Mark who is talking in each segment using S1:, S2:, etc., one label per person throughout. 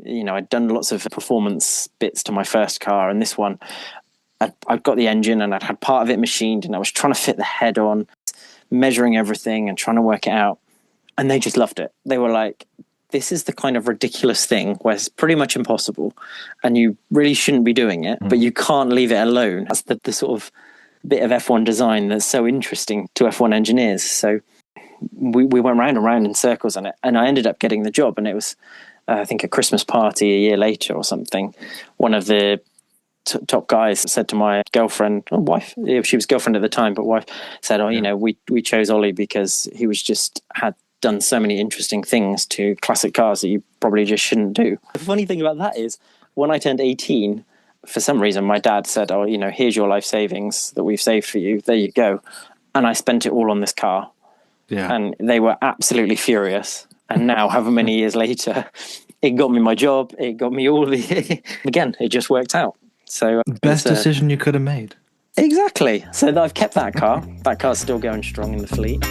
S1: I'd done lots of performance bits to my first car, and this one, I'd got the engine and I'd had part of it machined, and I was trying to fit the head on, measuring everything and trying to work it out. And they just loved it. They were like, this is the kind of ridiculous thing where it's pretty much impossible and you really shouldn't be doing it, but you can't leave it alone. That's the sort of bit of F1 design that's so interesting to F1 engineers. So we went round and round in circles on it, and I ended up getting the job. And it was, I think, a Christmas party a year later or something. One of the top guys said to my girlfriend, or wife, she was girlfriend at the time, but wife, said, we chose Ollie because he had done so many interesting things to classic cars that you probably just shouldn't do. The funny thing about that is, when I turned 18, for some reason, my dad said, here's your life savings that we've saved for you. There you go. And I spent it all on this car. Yeah. And they were absolutely furious. And now, however many years later, it got me my job. It got me all the... Again, it just worked out. So
S2: best decision you could have made.
S1: Exactly. So I've kept that car. That car's still going strong in the fleet.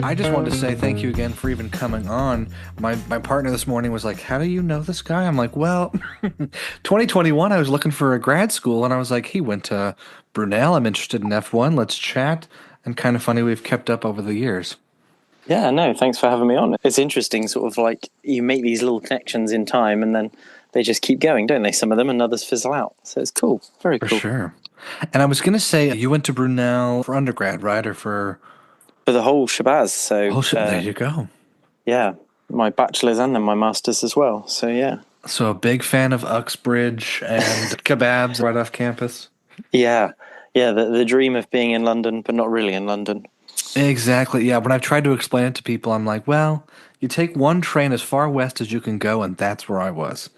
S2: I just wanted to say thank you again for even coming on. My partner this morning was like, how do you know this guy? I'm like, well, 2021, I was looking for a grad school, and I was like, he went to Brunel. I'm interested in F1. Let's chat. And kind of funny, we've kept up over the years.
S1: Yeah, no, thanks for having me on. It's interesting, sort of like you make these little connections in time and then they just keep going, don't they? Some of them, and others fizzle out. So it's cool. Very cool.
S2: For sure. And I was going to say, you went to Brunel for undergrad, right? Or for
S1: the whole shabazz. So
S2: there you go.
S1: Yeah, my bachelor's and then my master's as well. So yeah.
S2: So a big fan of Uxbridge and kebabs right off campus.
S1: Yeah, the dream of being in London, but not really in London.
S2: Exactly. Yeah. When I've tried to explain it to people, I'm like, well, you take one train as far west as you can go, and that's where I was.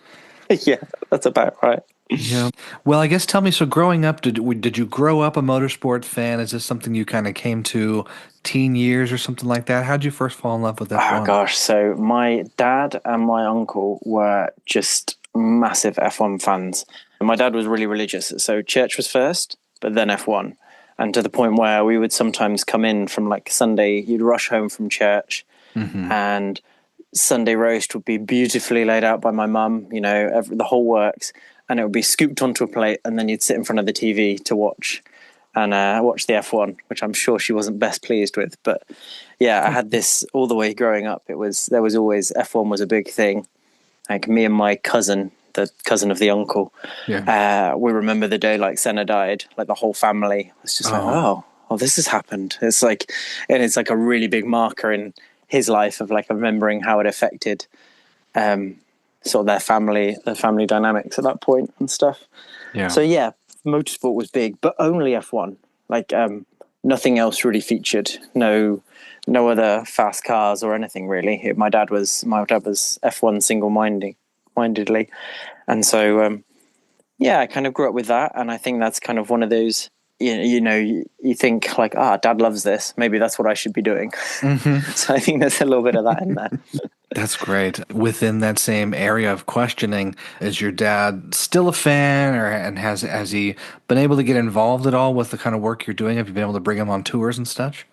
S1: Yeah, that's about right.
S2: Yeah. Well, I guess tell me, so growing up, did you grow up a motorsport fan? Is this something you kind of came to teen years or something like that? How did you first fall in love with F1?
S1: Oh, gosh. So my dad and my uncle were just massive F1 fans. And my dad was really religious. So church was first, but then F1. And to the point where we would sometimes come in from like Sunday, you'd rush home from church, and Sunday roast would be beautifully laid out by my mum, the whole works. And it would be scooped onto a plate, and then you'd sit in front of the TV to watch the F1, which I'm sure she wasn't best pleased with. But yeah, I had this all the way growing up. There was always F1 was a big thing. Like me and my cousin, the cousin of the uncle, we remember the day like Senna died. Like the whole family was just like, oh, this has happened. It's like a really big marker in his life of like remembering how it affected sort of their family dynamics at that point and stuff. Yeah. So yeah, motorsport was big, but only F1. Like nothing else really featured. No other fast cars or anything really. My dad was F1 single-mindedly, and so I kind of grew up with that, and I think that's kind of one of those. You think like, dad loves this. Maybe that's what I should be doing. So I think there's a little bit of that in there.
S2: That's great. Within that same area of questioning, is your dad still a fan, and has he been able to get involved at all with the kind of work you're doing? Have you been able to bring him on tours and such?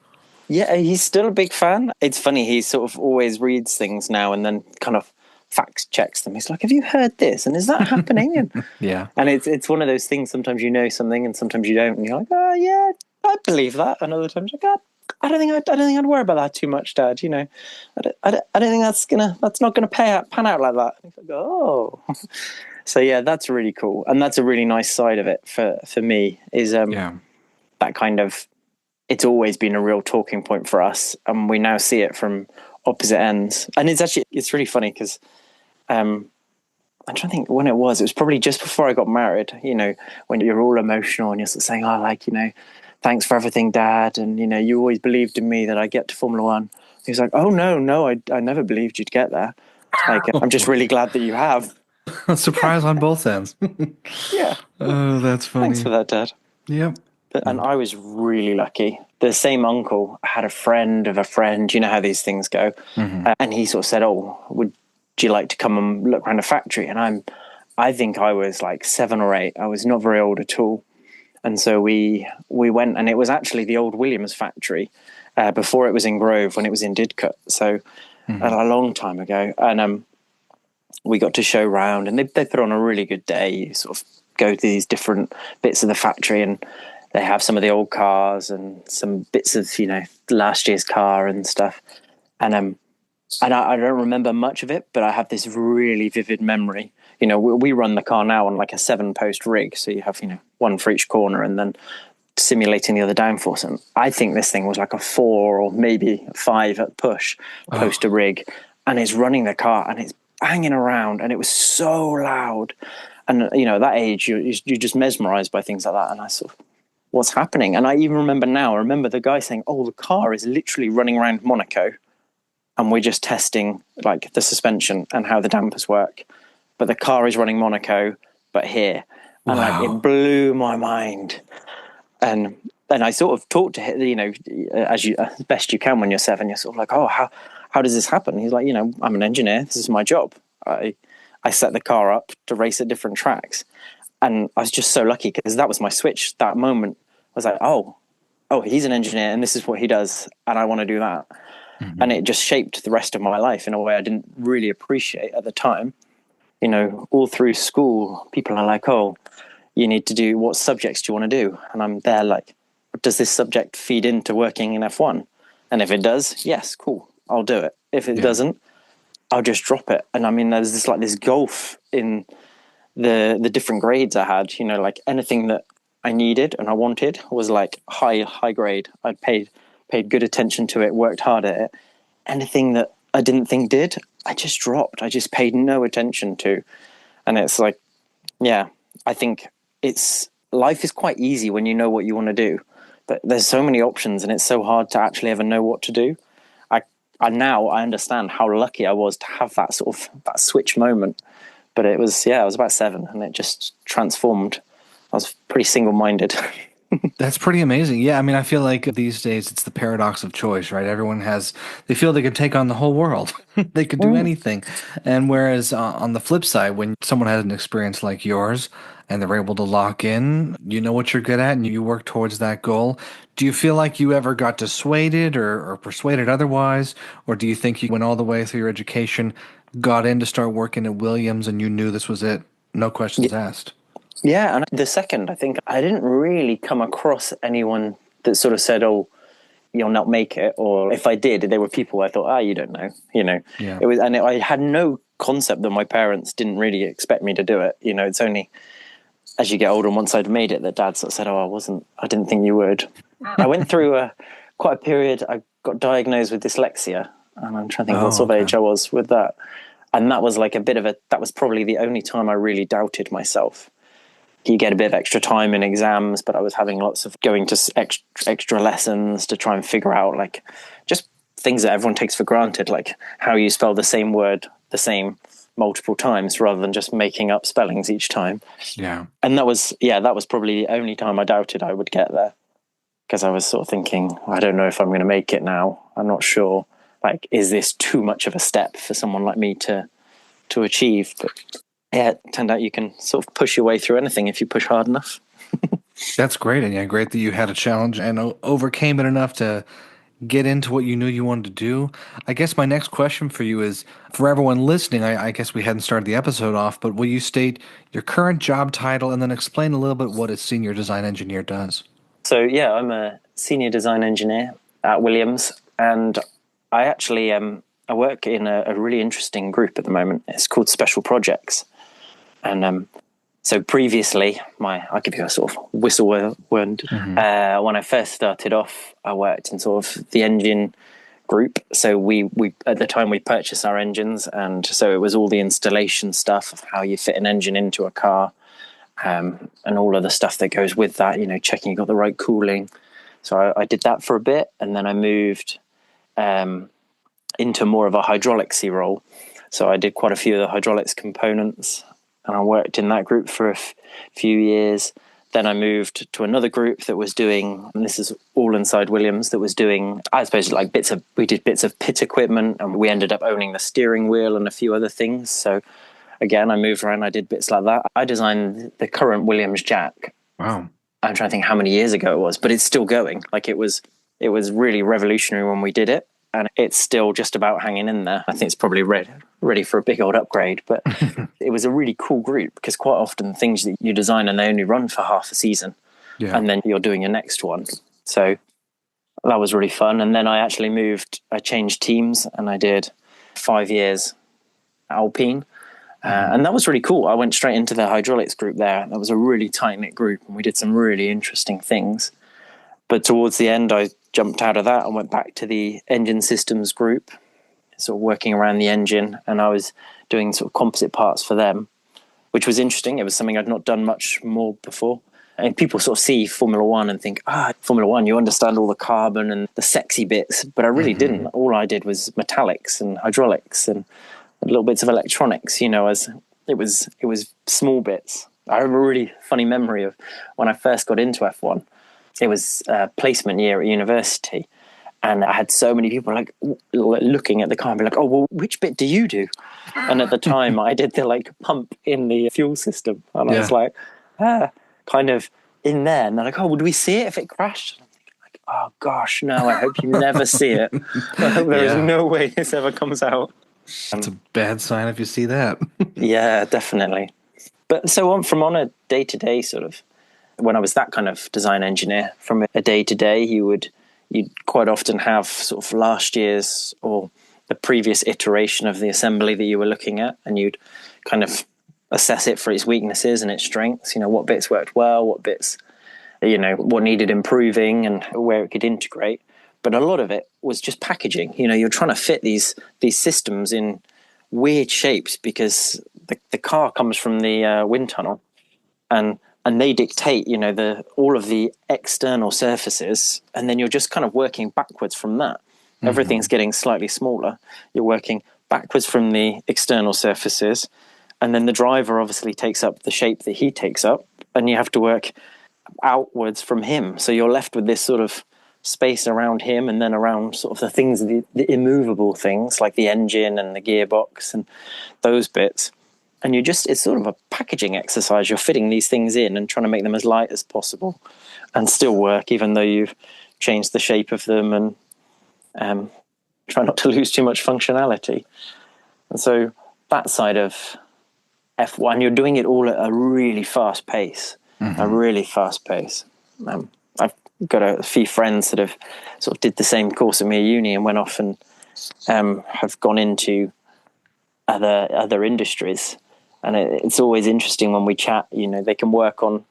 S1: Yeah, he's still a big fan. It's funny, he sort of always reads things now and then kind of fact checks them. He's like, have you heard this? And is that happening? And,
S2: yeah.
S1: And it's one of those things, sometimes you know something and sometimes you don't. And you're like, oh, yeah, I believe that. And other times you're like, I don't think I'd worry about that too much, Dad. I don't think that's not gonna pan out like that. And he's like, oh. So yeah, that's really cool. And that's a really nice side of it for me is that kind of, it's always been a real talking point for us, and we now see it from opposite ends. And it's really funny because I'm trying to think when it was probably just before I got married, when you're all emotional and you're sort of saying, thanks for everything, Dad, and you always believed in me that I'd get to Formula One. He's like, oh no, I never believed you'd get there. Like, I'm just really glad that you have.
S2: A surprise on both ends.
S1: Yeah.
S2: Oh, that's funny.
S1: Thanks for that, Dad.
S2: Yep.
S1: And I was really lucky. The same uncle had a friend of a friend. You know how these things go. And he sort of said, oh, would you like to come and look around a factory? And I think I was like 7 or 8. I was not very old at all. And so we went, and it was actually the old Williams factory. before it was in Grove, when it was in Didcot. So a long time ago. And we got to show round, and they put on a really good day. You sort of go to these different bits of the factory, and they have some of the old cars and some bits of, last year's car and stuff. And I don't remember much of it, but I have this really vivid memory. We run the car now on like a 7-post rig. So you have, one for each corner and then simulating the other downforce. And I think this thing was like a 4 or maybe 5 at push poster rig. And it's running the car and it's banging around, and it was so loud. And, at that age, you're just mesmerized by things like that. And I sort of, what's happening? And I even remember the guy saying, the car is literally running around Monaco, and we're just testing like the suspension and how the dampers work. But the car is running Monaco, but here. And it blew my mind. And I sort of talked to him, as best you can when you're 7, you're sort of like, how does this happen? He's like, I'm an engineer. This is my job. I set the car up to race at different tracks. And I was just so lucky because that was my switch. That moment I was like, oh, he's an engineer and this is what he does. And I want to do that. Mm-hmm. And it just shaped the rest of my life in a way I didn't really appreciate at the time. All through school, people are like, you need to do, what subjects do you want to do? And I'm there like, does this subject feed into working in F1? And if it does, yes, cool, I'll do it. If it doesn't, I'll just drop it. And I mean, there's this gulf in the different grades I had, like anything that I needed and I wanted was like high grade. I paid good attention to it, worked hard at it. Anything that I didn't think did, I just dropped. I just paid no attention to. And it's like, I think life is quite easy when you know what you want to do, but there's so many options and it's so hard to actually ever know what to do. Now I understand how lucky I was to have that sort of that switch moment. But it was, I was about 7 and it just transformed. I was pretty single-minded.
S2: That's pretty amazing. Yeah, I mean, I feel like these days it's the paradox of choice, right? They feel they could take on the whole world. They could do anything. And whereas on the flip side, when someone has an experience like yours and they're able to lock in, you know what you're good at and you work towards that goal. Do you feel like you ever got dissuaded or persuaded otherwise? Or do you think you went all the way through your education, got in to start working at Williams and you knew this was it? No questions asked.
S1: Yeah, and the second, I think I didn't really come across anyone that sort of said, you'll not make it. Or if I did, they were people I thought, you don't know, Yeah. I had no concept that my parents didn't really expect me to do it. It's only as you get older and once I'd made it that Dad sort of said, I didn't think you would. I went through quite a period. I got diagnosed with dyslexia, and I'm trying to think what sort of age I was with that. And that was like that was probably the only time I really doubted myself. You get a bit of extra time in exams, but I was having lots of going to extra lessons to try and figure out like just things that everyone takes for granted, like how you spell the same word the same multiple times rather than just making up spellings each time.
S2: Yeah.
S1: And that was probably the only time I doubted I would get there, because I was sort of thinking, I don't know if I'm going to make it now. I'm not sure. Like, is this too much of a step for someone like me to achieve? But it turned out you can sort of push your way through anything if you push hard enough.
S2: That's great. And great that you had a challenge and overcame it enough to get into what you knew you wanted to do. I guess my next question for you is, for everyone listening, I guess we hadn't started the episode off, but will you state your current job title and then explain a little bit what a senior design engineer does?
S1: So, I'm a senior design engineer at Williams, and I actually I work in a really interesting group at the moment. It's called Special Projects. And so previously, I'll give you a sort of whistle word. Mm-hmm. When I first started off, I worked in sort of the engine group. So we at the time we purchased our engines, and so it was all the installation stuff of how you fit an engine into a car, and all of the stuff that goes with that. Checking you got the right cooling. So I did that for a bit, and then I moved into more of a hydraulicsy role. So I did quite a few of the hydraulics components, and I worked in that group for a few years. Then I moved to another group that was doing, and this is all inside Williams, that was doing, I suppose, like we did bits of pit equipment, and we ended up owning the steering wheel and a few other things. So again, I moved around, I did bits like that. I designed the current Williams jack.
S2: Wow.
S1: I'm trying to think how many years ago it was, but it's still going. Like, it was It was really revolutionary when we did it, and it's still just about hanging in there. I think it's probably ready for a big old upgrade, but it was a really cool group because quite often things that you design and they only run for half a season, and then you're doing your next one. So that was really fun. And then I changed teams, and I did 5 years Alpine. And that was really cool. I went straight into the hydraulics group there. That was a really tight-knit group, and we did some really interesting things. But towards the end, I jumped out of that and went back to the engine systems group, sort of working around the engine, and I was doing sort of composite parts for them, which was interesting. It was something I'd not done much more before. And people sort of see Formula One and think, Formula One, you understand all the carbon and the sexy bits, but I really didn't. All I did was metallics and hydraulics and little bits of electronics, as it was small bits. I have a really funny memory of when I first got into F1. It was a placement year at university, and I had so many people like looking at the car and be like, "Oh, well, which bit do you do?" And at the time, I did the pump in the fuel system, and I was like, kind of in there. And they're like, "Oh, would we see it if it crashed?" And I'm thinking like, "Oh gosh, no! I hope you never see it. I hope there is no way this ever comes out."
S2: That's a bad sign if you see that.
S1: Yeah, definitely. But so on a day-to-day sort of, when I was that kind of design engineer, from a day-to-day, you'd quite often have sort of last year's or the previous iteration of the assembly that you were looking at, and you'd kind of assess it for its weaknesses and its strengths, what bits worked well, what bits, what needed improving and where it could integrate. But a lot of it was just packaging. You're trying to fit these systems in weird shapes because the car comes from the wind tunnel, and they dictate, all of the external surfaces, and then you're just kind of working backwards from that. Everything's getting slightly smaller. You're working backwards from the external surfaces, and then the driver obviously takes up the shape that he takes up, and you have to work outwards from him. So you're left with this sort of space around him, and then around sort of the things, the immovable things like the engine and the gearbox and those bits. And it's sort of a packaging exercise. You're fitting these things in and trying to make them as light as possible and still work, even though you've changed the shape of them, and try not to lose too much functionality. And so that side of F1, you're doing it all at a really fast pace, I've got a few friends that have sort of did the same course at me at uni and went off and have gone into other industries. And it's always interesting when we chat, they can work on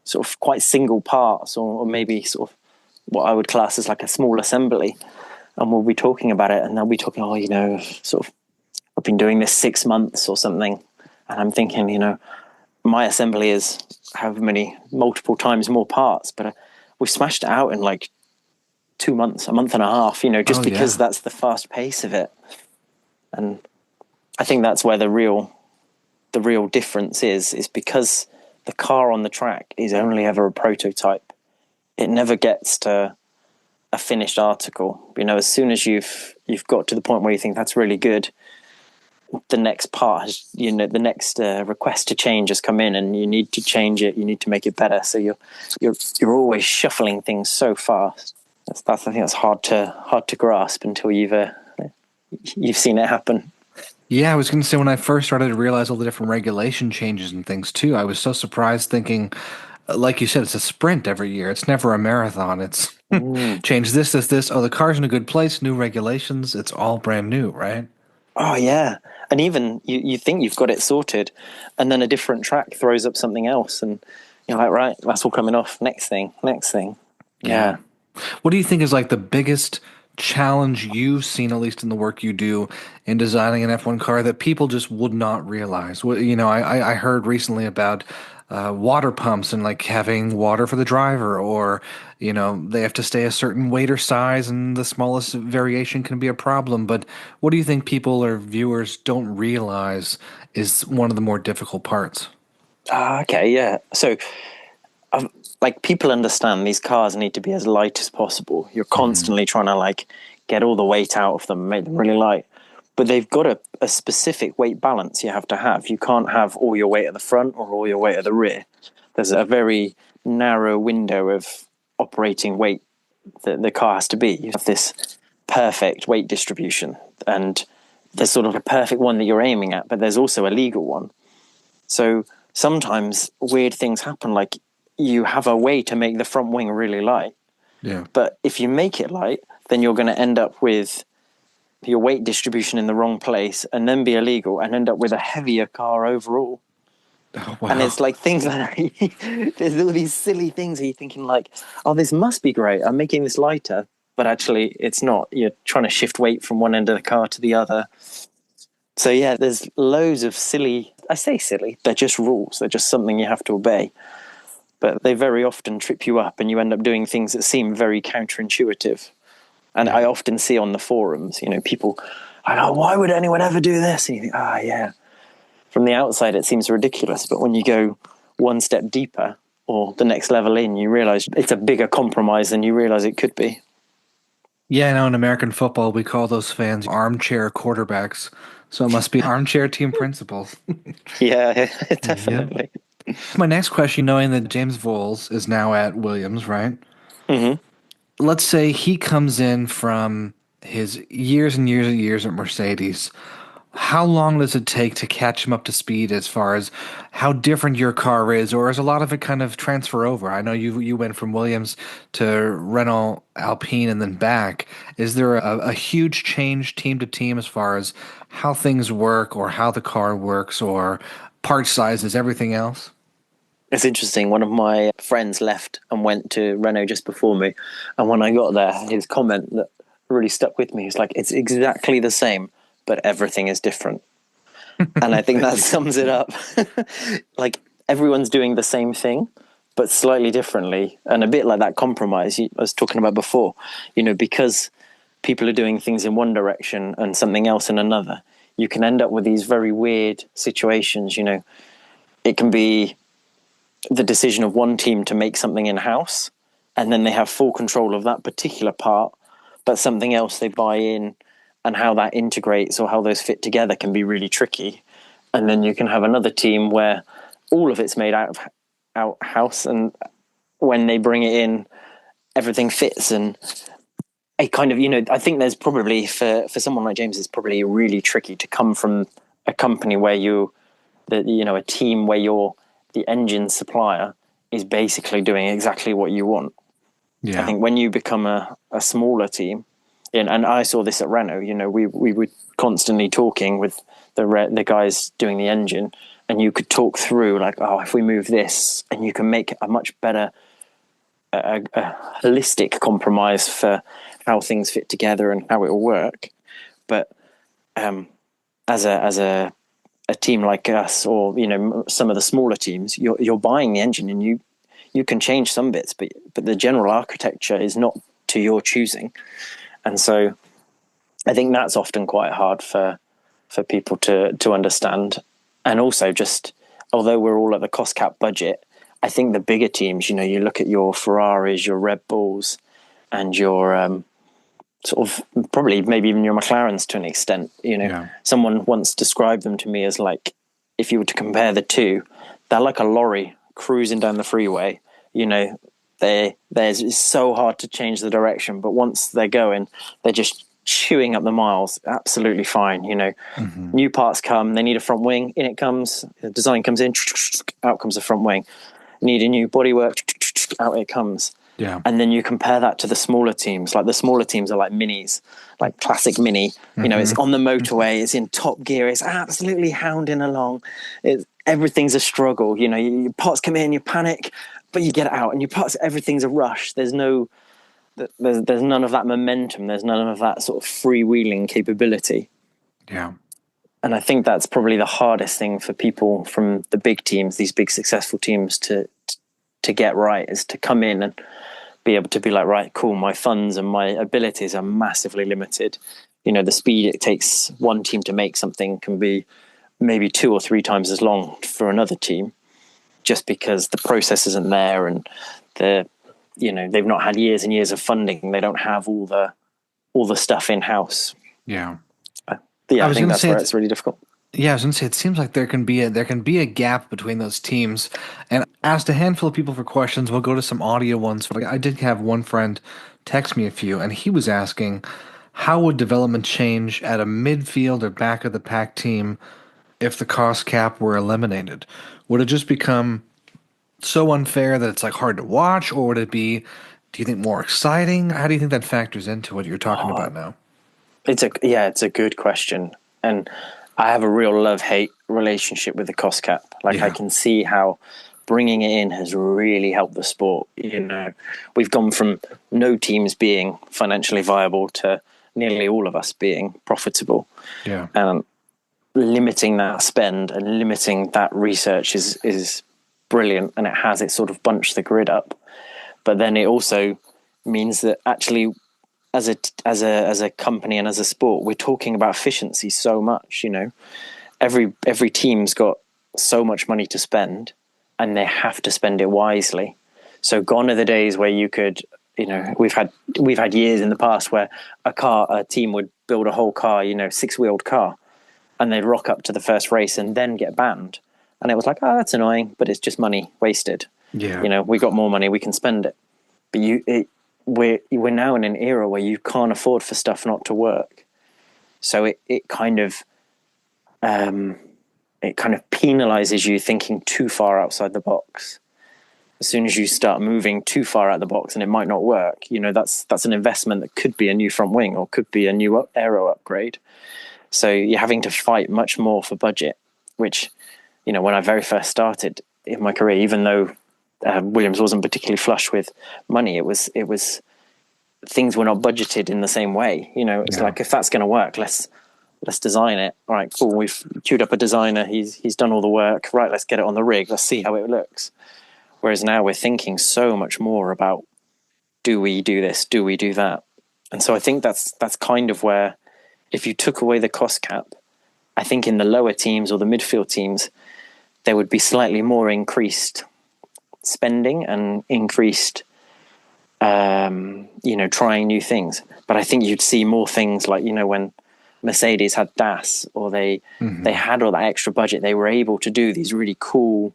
S1: sort of quite single parts or maybe sort of what I would class as like a small assembly. And we'll be talking about it, and they'll be talking, sort of, I've been doing this 6 months or something. And I'm thinking, my assembly is however many, multiple times more parts, but we smashed it out in like 2 months, a month and a half, just because that's the fast pace of it. And I think that's where the real difference is because the car on the track is only ever a prototype. It never gets to a finished article. As soon as you've got to the point where you think that's really good, the next part has, the next request to change has come in, and you need to change it. You need to make it better. So you're always shuffling things so fast. I think that's hard to grasp until you've seen it happen.
S2: Yeah, I was going to say when I first started to realize all the different regulation changes and things too, I was so surprised thinking, like you said, it's a sprint every year. It's never a marathon. It's change this. Oh, the car's in a good place, new regulations. It's all brand new, right?
S1: Oh, yeah. And even you think you've got it sorted, and then a different track throws up something else, and you're like, right, that's all coming off. Next thing. Yeah.
S2: What do you think is like the biggest challenge you've seen, at least in the work you do in designing an F1 car, that people just would not realize? I heard recently about water pumps and like having water for the driver, or they have to stay a certain weight or size, and the smallest variation can be a problem. But what do you think people or viewers don't realize is one of the more difficult parts?
S1: Okay, yeah. So like people understand these cars need to be as light as possible. You're constantly trying to like get all the weight out of them, make them really light. But they've got a specific weight balance you have to have. You can't have all your weight at the front or all your weight at the rear. There's a very narrow window of operating weight the car has to be. You have this perfect weight distribution, and there's sort of a perfect one that you're aiming at, but there's also a legal one. So sometimes weird things happen, like you have a way to make the front wing really light,
S2: Yeah.
S1: but if you make it light, then you're going to end up with your weight distribution in the wrong place and then be illegal and end up with a heavier car overall.
S2: Oh,
S1: And
S2: wow.
S1: it's like things like that. There's all these silly things where you're thinking like, oh, this must be great. I'm making this lighter. But actually, it's not. You're trying to shift weight from one end of the car to the other. So, yeah, there's loads of silly, I say silly, they're just rules. They're just something you have to obey. But they very often trip you up and you end up doing things that seem very counterintuitive. And I often see on the forums, people, oh, why would anyone ever do this? And you think, yeah. From the outside, it seems ridiculous. But when you go one step deeper or the next level in, you realize it's a bigger compromise than you realize it could be.
S2: Yeah, I know in American football, we call those fans armchair quarterbacks. So it must be armchair team principals.
S1: Yeah,
S2: Yeah.
S1: definitely.
S2: My next question, knowing that James Voles is now at Williams, right?
S1: Hmm.
S2: Let's say he comes in from his years and years and years at Mercedes. How long does it take to catch him up to speed as far as how different your car is, or is a lot of it kind of transfer over? I know you went from Williams to Renault Alpine and then back. Is there a huge change team to team as far as how things work or how the car works or part sizes, everything else?
S1: It's interesting. One of my friends left and went to Renault just before me. And when I got there, his comment that really stuck with me, he's like, it's exactly the same, but everything is different. And I think that sums it up. Like everyone's doing the same thing, but slightly differently. And a bit like that compromise I was talking about before, because people are doing things in one direction and something else in another, you can end up with these very weird situations. It can be the decision of one team to make something in-house, and then they have full control of that particular part, but something else they buy in, and how that integrates or how those fit together can be really tricky. And then you can have another team where all of it's made out house, and when they bring it in, everything fits. And I kind of, I think there's probably for someone like James, it's probably really tricky to come from a company where a team where you're the engine supplier is basically doing exactly what you want. I
S2: Yeah.
S1: think when you become a smaller team, and I saw this at Renault, we were constantly talking with the guys doing the engine, and you could talk through like, oh, if we move this, and you can make a much better, a holistic compromise for how things fit together and how it will work. But as a team like us, or some of the smaller teams, you're buying the engine, and you can change some bits, but the general architecture is not to your choosing. And so I think that's often quite hard for people to understand. And also, just although we're all at the cost cap budget, I think the bigger teams, you look at your Ferraris, your Red Bulls, and your sort of probably maybe even your McLarens to an extent.
S2: Yeah.
S1: Someone once described them to me as like, if you were to compare the two, they're like a lorry cruising down the freeway. It's so hard to change the direction, but once they're going, they're just chewing up the miles absolutely fine. New parts come, they need a front wing, in it comes, the design comes in, out comes the front wing. Need a new bodywork, out it comes.
S2: Yeah.
S1: And then you compare that to the smaller teams. Like the smaller teams are like minis, like classic mini. It's on the motorway, it's in top gear, it's absolutely hounding along. Everything's a struggle. Your parts come in, you panic, but you get it out, and your parts, everything's a rush. There's none of that momentum. There's none of that sort of freewheeling capability.
S2: Yeah.
S1: And I think that's probably the hardest thing for people from the big teams, these big successful teams, to get right, is to come in and be able to be like, right, cool, my funds and my abilities are massively limited. The speed it takes one team to make something can be maybe 2 or 3 times as long for another team, just because the process isn't there, and they've not had years and years of funding. They don't have all the stuff in house.
S2: Yeah.
S1: I think that's where it's really difficult.
S2: Yeah, I was gonna say it seems like there can be a gap between those teams. And asked a handful of people for questions. We'll go to some audio ones. Like I did have one friend text me a few, and he was asking, how would development change at a midfield or back of the pack team if the cost cap were eliminated? Would it just become so unfair that it's like hard to watch, or would it be, do you think, more exciting? How do you think that factors into what you're talking
S1: Oh,
S2: about now?
S1: it's a good question, and I have a real love-hate relationship with the cost cap. Like I
S2: Yeah.
S1: can see how bringing it in has really helped the sport. We've gone from no teams being financially viable to nearly all of us being profitable,
S2: Yeah.
S1: and limiting that spend and limiting that research is brilliant, and it sort of bunched the grid up. But then it also means that actually as a company and as a sport, we're talking about efficiency so much. Every team's got so much money to spend, and they have to spend it wisely. So gone are the days where you could, we've had years in the past where a team would build a whole car, six-wheeled car, and they'd rock up to the first race and then get banned. And it was like, oh, that's annoying, but it's just money wasted.
S2: Yeah.
S1: We got more money, we can spend it. But we're now in an era where you can't afford for stuff not to work. So it kind of penalizes you thinking too far outside the box. As soon as you start moving too far out of the box and it might not work, that's an investment that could be a new front wing or could be a new aero upgrade. So you're having to fight much more for budget, which, when I very first started in my career, even though Williams wasn't particularly flush with money, it was things were not budgeted in the same way. It's like, if that's going to work, let's design it. All right, cool. We've queued up a designer. He's done all the work. Right, let's get it on the rig. Let's see how it looks. Whereas now we're thinking so much more about, do we do this? Do we do that? And so I think that's kind of where, if you took away the cost cap, I think in the lower teams or the midfield teams, there would be slightly more increased spending and increased, trying new things. But I think you'd see more things like, when Mercedes had DAS, or they had all that extra budget, they were able to do these really cool,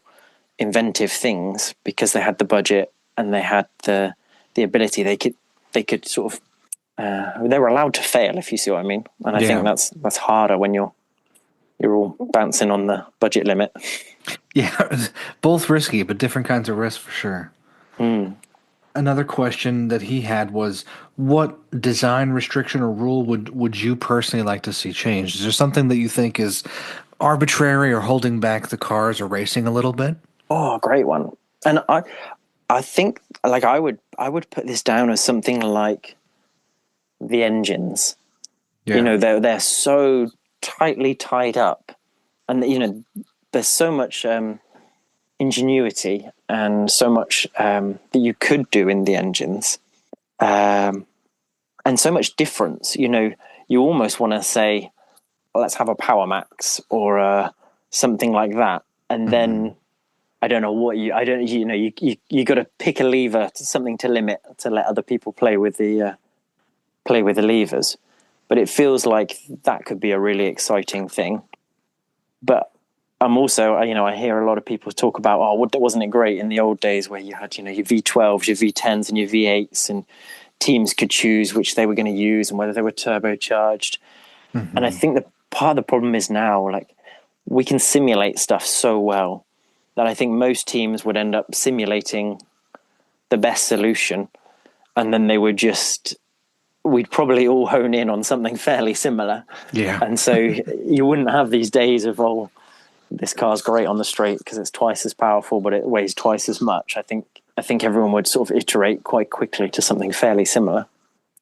S1: inventive things because they had the budget and they had the ability. They could sort of, they were allowed to fail, if you see what I mean. And I think that's harder when you're all bouncing on the budget limit.
S2: Yeah, both risky, but different kinds of risks for sure. Another question that he had was, what design restriction or rule would you personally like to see changed? Is there something that you think is arbitrary or holding back the cars or racing a little bit?
S1: Oh, great one. And I think, like, I would put this down as something like the engines.
S2: Yeah.
S1: They're so tightly tied up, and there's so much ingenuity and so much that you could do in the engines, and so much difference. You almost want to say, let's have a Power Max or something like that, and then I don't know what you got to pick a lever, something to limit, to let other people play with the levers. But it feels like that could be a really exciting thing. But I'm also, I hear a lot of people talk about, wasn't it great in the old days where you had, your V12s, your V10s and your V8s, and teams could choose which they were going to use and whether they were turbocharged. And I think that part of the problem is now, like, we can simulate stuff so well that I think most teams would end up simulating the best solution, and then we'd probably all hone in on something fairly similar.
S2: Yeah.
S1: And so you wouldn't have these days of, this car's great on the straight because it's twice as powerful, but it weighs twice as much. I think everyone would sort of iterate quite quickly to something fairly similar.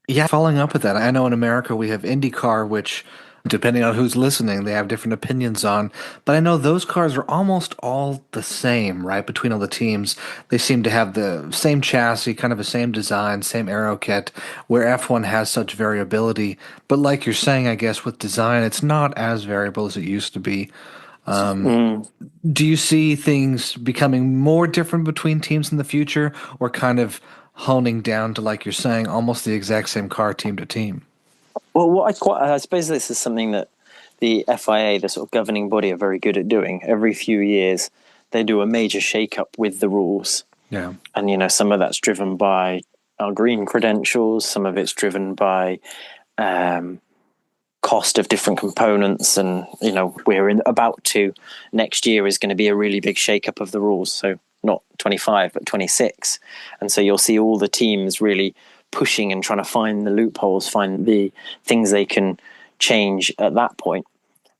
S2: Yeah, following up with that, I know in America we have IndyCar, which, depending on who's listening, they have different opinions on. But I know those cars are almost all the same, right? Between all the teams, they seem to have the same chassis, kind of the same design, same aero kit, where F1 has such variability. But like you're saying, I guess with design, it's not as variable as it used to be. Do you see things becoming more different between teams in the future, or kind of honing down to, like you're saying, almost the exact same car team to team?
S1: Well, I suppose this is something that the FIA, the sort of governing body, are very good at doing. Every few years, they do a major shake-up with the rules.
S2: Yeah.
S1: And, some of that's driven by our green credentials. Some of it's driven by cost of different components, and next year is going to be a really big shake-up of the rules, so not 25 but 26, and so you'll see all the teams really pushing and trying to find the loopholes, find the things they can change at that point.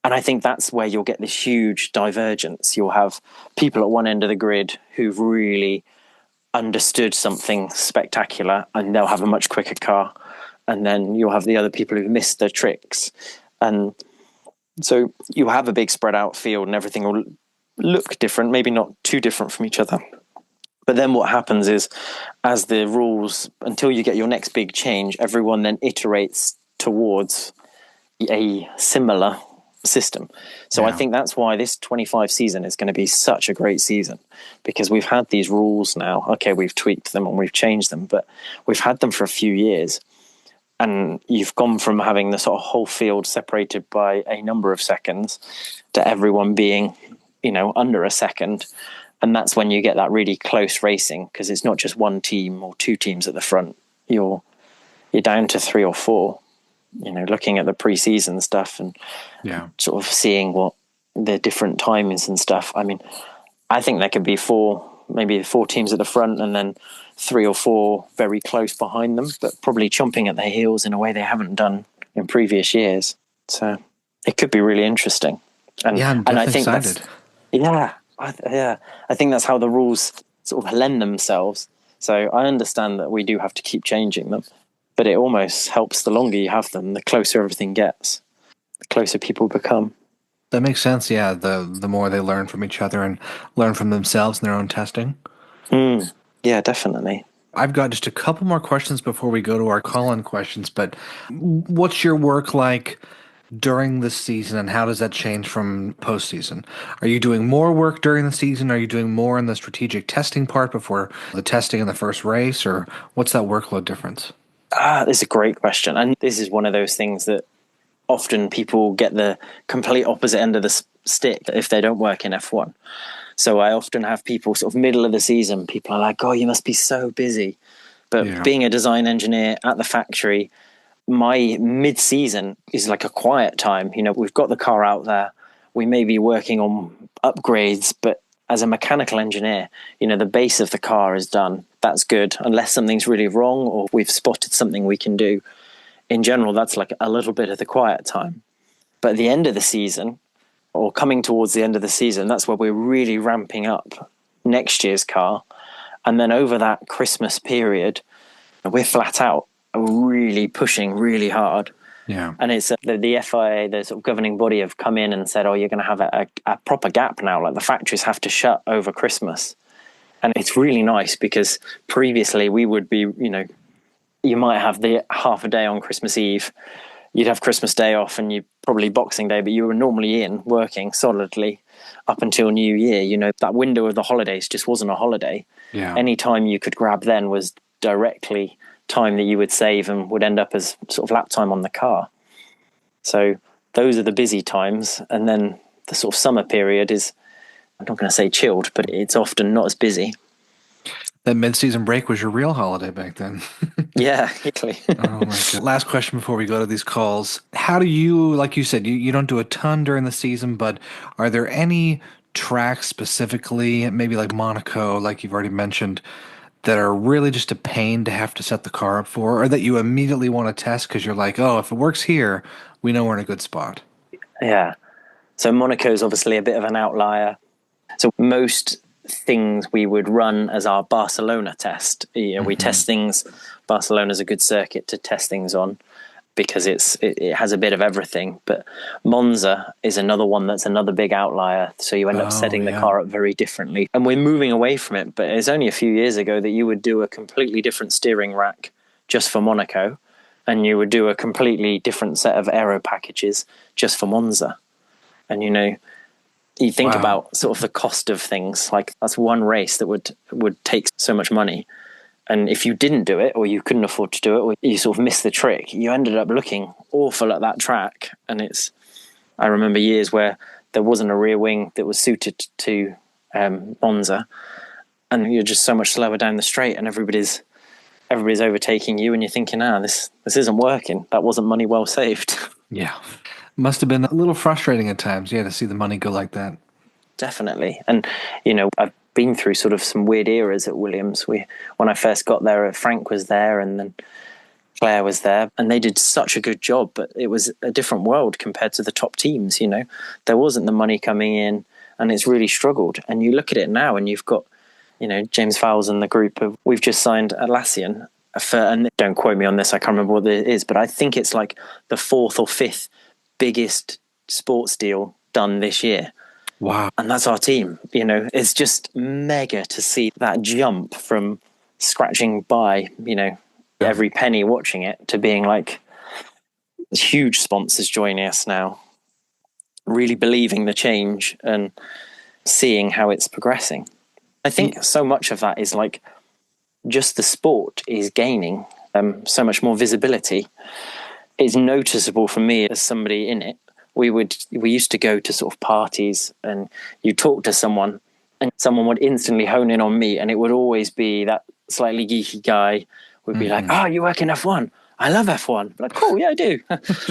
S1: And I think that's where you'll get this huge divergence. You'll have people at one end of the grid who've really understood something spectacular, and they'll have a much quicker car, and then you'll have the other people who've missed the tricks, and so you have a big spread out field, and everything will look different, maybe not too different from each other. But then what happens is, as the rules, until you get your next big change, everyone then iterates towards a similar system. So I think that's why this 25 season is going to be such a great season, because we've had these rules now. Okay, we've tweaked them and we've changed them, but we've had them for a few years. And you've gone from having the sort of whole field separated by a number of seconds to everyone being, under a second. And that's when you get that really close racing, because it's not just one team or two teams at the front. You're down to 3 or 4, looking at the pre-season stuff and sort of seeing what the different timings and stuff. I mean, I think there could be maybe 4 teams at the front and then 3 or 4 very close behind them, but probably chomping at their heels in a way they haven't done in previous years. So it could be really interesting. And
S2: I'm definitely
S1: I think
S2: excited.
S1: I think that's how the rules sort of lend themselves. So I understand that we do have to keep changing them, but it almost helps. The longer you have them, the closer everything gets, the closer people become.
S2: That makes sense. Yeah, the more they learn from each other and learn from themselves in their own testing.
S1: Yeah, definitely.
S2: I've got just a couple more questions before we go to our call-in questions, but what's your work like during the season, and how does that change from postseason? Are you doing more work during the season? Are you doing more in the strategic testing part before the testing in the first race, or what's that workload difference?
S1: This is a great question. And this is one of those things that often people get the complete opposite end of the stick if they don't work in F1. So I often have people sort of middle of the season, people are like, oh, you must be so busy. But being a design engineer at the factory, my mid-season is like a quiet time. We've got the car out there. We may be working on upgrades, but as a mechanical engineer, the base of the car is done. That's good, unless something's really wrong or we've spotted something we can do. In general, that's like a little bit of the quiet time. But at the end of the season, or coming towards the end of the season, that's where we're really ramping up next year's car. And then over that Christmas period, we're flat out, really pushing really hard.
S2: Yeah.
S1: And it's the FIA, the sort of governing body, have come in and said, oh, you're going to have a proper gap now. Like the factories have to shut over Christmas. And it's really nice, because previously we would be, you might have the half a day on Christmas Eve. You'd have Christmas Day off, and you probably Boxing Day, but you were normally in working solidly up until New Year. That window of the holidays just wasn't a holiday.
S2: Yeah.
S1: Any time you could grab then was directly time that you would save and would end up as sort of lap time on the car. So those are the busy times. And then the sort of summer period is, I'm not going to say chilled, but it's often not as busy.
S2: That mid-season break was your real holiday back then.
S1: Yeah, exactly.
S2: Oh my God. Last question before we go to these calls. How do you, like you said, you don't do a ton during the season, but are there any tracks specifically, maybe like Monaco, like you've already mentioned, that are really just a pain to have to set the car up for, or that you immediately want to test because you're like, oh, if it works here, we know we're in a good spot?
S1: Yeah. So Monaco is obviously a bit of an outlier. So most things we would run as our Barcelona test. We test things. Barcelona's a good circuit to test things on because it has a bit of everything. But Monza is another one that's another big outlier. So you end up setting the car up very differently. And we're moving away from it. But it's only a few years ago that you would do a completely different steering rack just for Monaco. And you would do a completely different set of aero packages just for Monza. And, you think about sort of the cost of things. Like that's one race that would take so much money. And if you didn't do it, or you couldn't afford to do it, or you sort of missed the trick, you ended up looking awful at that track. And I remember years where there wasn't a rear wing that was suited to Monza, and you're just so much slower down the straight, and everybody's everybody's overtaking you and you're thinking, this isn't working. That wasn't money well saved.
S2: Yeah. Must have been a little frustrating at times, yeah, to see the money go like that.
S1: Definitely. And, I've been through sort of some weird eras at Williams. When I first got there, Frank was there and then Claire was there, and they did such a good job, but it was a different world compared to the top teams. There wasn't the money coming in, and it's really struggled. And you look at it now and you've got, James Fowles and the group we've just signed Atlassian and don't quote me on this, I can't remember what it is, but I think it's like the 4th or 5th biggest sports deal done this year.
S2: Wow.
S1: And that's our team. It's just mega to see that jump from scratching by, every penny watching it to being like huge sponsors joining us now, really believing the change and seeing how it's progressing. I think so much of that is like just the sport is gaining so much more visibility. It's noticeable for me as somebody in it. We used to go to sort of parties and you talk to someone and someone would instantly hone in on me, and it would always be that slightly geeky guy would be like, you work in F1. I love F1. Like, cool, yeah, I do.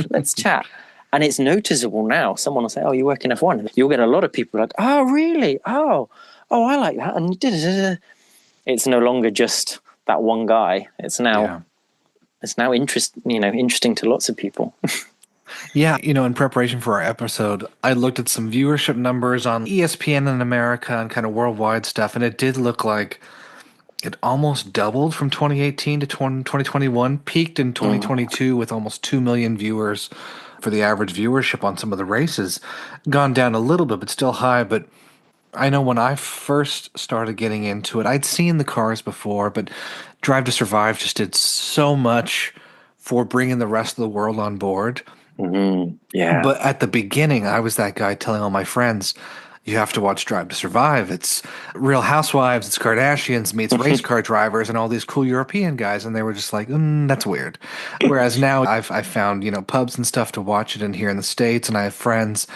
S1: Let's chat. And it's noticeable now. Someone will say, you work in F1. You'll get a lot of people like, oh, really? Oh, I like that. And it's no longer just that one guy. It's now interesting to lots of people.
S2: Yeah, in preparation for our episode, I looked at some viewership numbers on ESPN in America and kind of worldwide stuff, and it did look like it almost doubled from 2018 to 2021, peaked in 2022 with almost 2 million viewers for the average viewership on some of the races. Gone down a little bit, but still high. But I know when I first started getting into it, I'd seen the cars before, but Drive to Survive just did so much for bringing the rest of the world on board.
S1: Mm-hmm. Yeah.
S2: But at the beginning, I was that guy telling all my friends, you have to watch Drive to Survive. It's Real Housewives, it's Kardashians meets race car drivers and all these cool European guys. And they were just like, that's weird. Whereas now I've found, pubs and stuff to watch it in here in the States. And I have friends.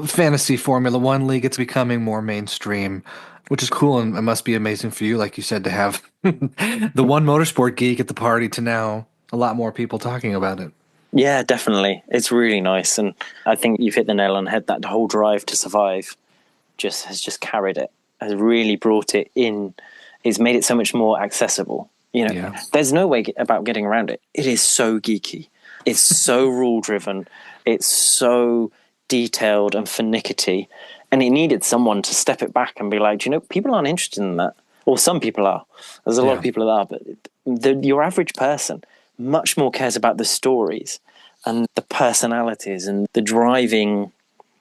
S2: Fantasy Formula One League, it's becoming more mainstream, which is cool. And it must be amazing for you, like you said, to have the one motorsport geek at the party to now a lot more people talking about it.
S1: Yeah, definitely. It's really nice. And I think you've hit the nail on the head. That whole Drive to Survive has carried it, has really brought it in. It's made it so much more accessible. There's no way about getting around it. It is so geeky. It's so rule driven. It's so detailed and finicky. And it needed someone to step it back and be like, people aren't interested in that. Or some people are. There's a lot of people that are. But your average person much more cares about the stories and the personalities and the driving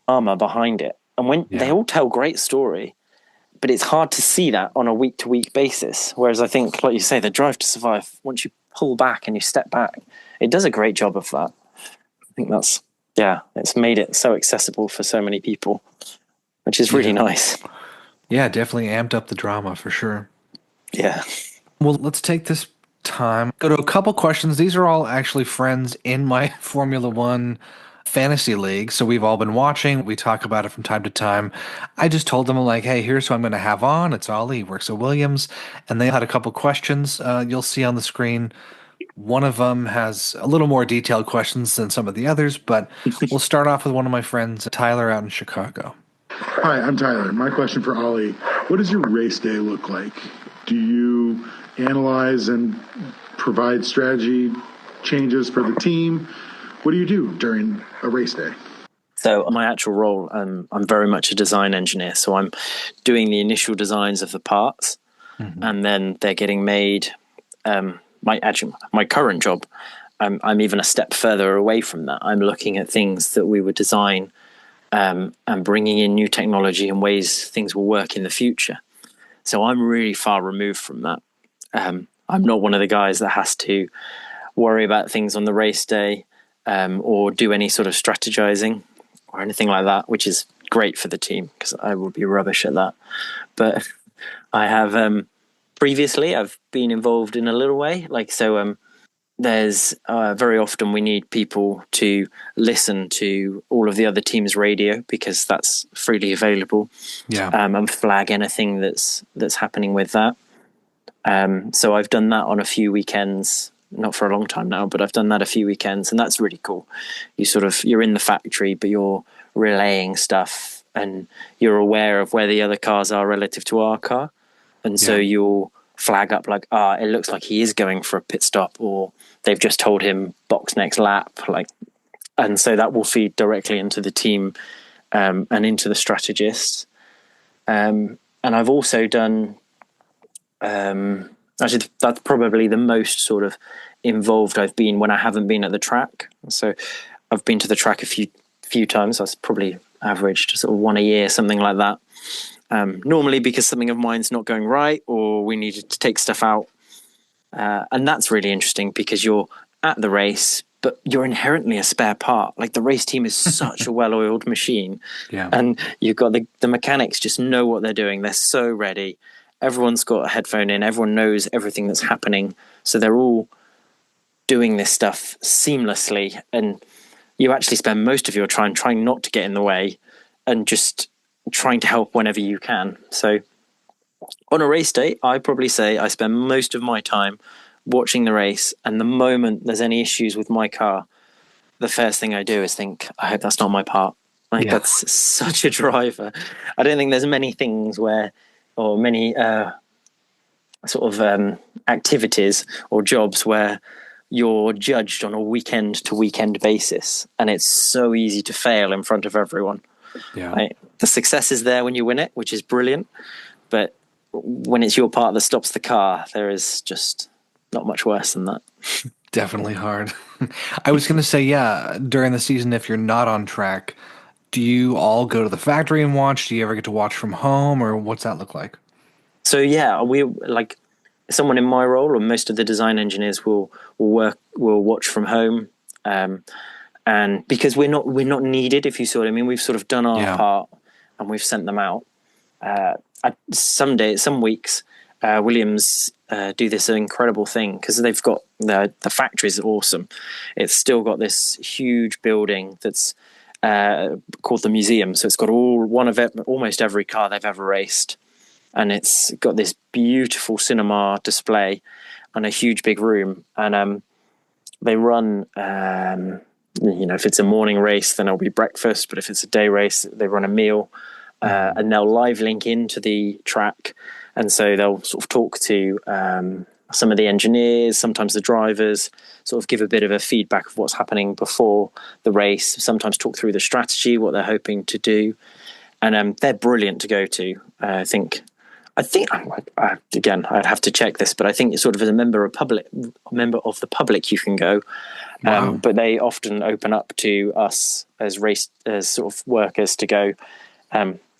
S1: armor behind it. And when they all tell great story, but it's hard to see that on a week-to-week basis. Whereas I think, like you say, the Drive to Survive, once you pull back and you step back, it does a great job of that. I think it's made it so accessible for so many people, which is really nice.
S2: Yeah, definitely amped up the drama for sure.
S1: Yeah.
S2: Well, let's take this time, go to a couple questions. These are all actually friends in my Formula One fantasy league, so we've all been watching. We talk about it from time to time. I just told them, like, hey, here's who I'm going to have on. It's Ollie. He works at Williams. And they had a couple questions you'll see on the screen. One of them has a little more detailed questions than some of the others, but we'll start off with one of my friends, Tyler, out in Chicago.
S3: Hi, I'm Tyler. My question for Ollie, what does your race day look like? Do you analyze and provide strategy changes for the team? What do you do during a race day?
S1: So my actual role, I'm very much a design engineer. So I'm doing the initial designs of the parts, and then they're getting made. My current job, I'm even a step further away from that. I'm looking at things that we would design and bringing in new technology and ways things will work in the future. So I'm really far removed from that. I'm not one of the guys that has to worry about things on the race day or do any sort of strategizing or anything like that, which is great for the team because I would be rubbish at that. But I have previously I've been involved in a little way. There's very often we need people to listen to all of the other teams' radio because that's freely available.
S2: Yeah.
S1: And flag anything that's happening with that. So I've done that on a few weekends, not for a long time now, but I've done that a few weekends, and that's really cool. You're in the factory, but you're relaying stuff, and you're aware of where the other cars are relative to our car. And so you'll flag up like, it looks like he is going for a pit stop, or they've just told him box next lap. And so that will feed directly into the team and into the strategists. And I've also done, actually, that's probably the most sort of involved I've been when I haven't been at the track. So I've been to the track a few times. That's probably averaged sort of one a year, something like that. Normally because something of mine's not going right, or we needed to take stuff out. And that's really interesting because you're at the race, but you're inherently a spare part. Like, the race team is such a well-oiled machine.
S2: Yeah.
S1: And you've got the mechanics just know what they're doing. They're so ready. Everyone's got a headphone in. Everyone knows everything that's happening. So they're all doing this stuff seamlessly. And you actually spend most of your time trying not to get in the way and just trying to help whenever you can. So on a race day, I probably say I spend most of my time watching the race, and the moment there's any issues with my car, the first thing I do is think, I hope that's not my part. That's such a driver. I don't think there's many things or many activities or jobs where you're judged on a weekend to weekend basis, and it's so easy to fail in front of everyone. The success is there when you win it, which is brilliant, but when it's your part that stops the car, there is just not much worse than that.
S2: Definitely hard. I was going to say, during the season, if you're not on track, do you all go to the factory and watch? Do you ever get to watch from home, or what's that look like?
S1: So we like someone in my role, or most of the design engineers will watch from home, and because we're not needed, if you see what I mean. We've sort of done our part and we've sent them out. Some weeks, Williams do this incredible thing because they've got the factory is awesome. It's still got this huge building that's called the museum. So it's got almost every car they've ever raced, and it's got this beautiful cinema display and a huge big room. And they run, if it's a morning race, then it'll be breakfast. But if it's a day race, they run a meal. And they'll live link into the track, and so they'll sort of talk to some of the engineers, sometimes the drivers, sort of give a bit of a feedback of what's happening before the race, sometimes talk through the strategy, what they're hoping to do, and they're brilliant to go to. I think again, I'd have to check this, but I think sort of as a member of the public you can go.
S2: Wow.
S1: But they often open up to us as sort of workers to go,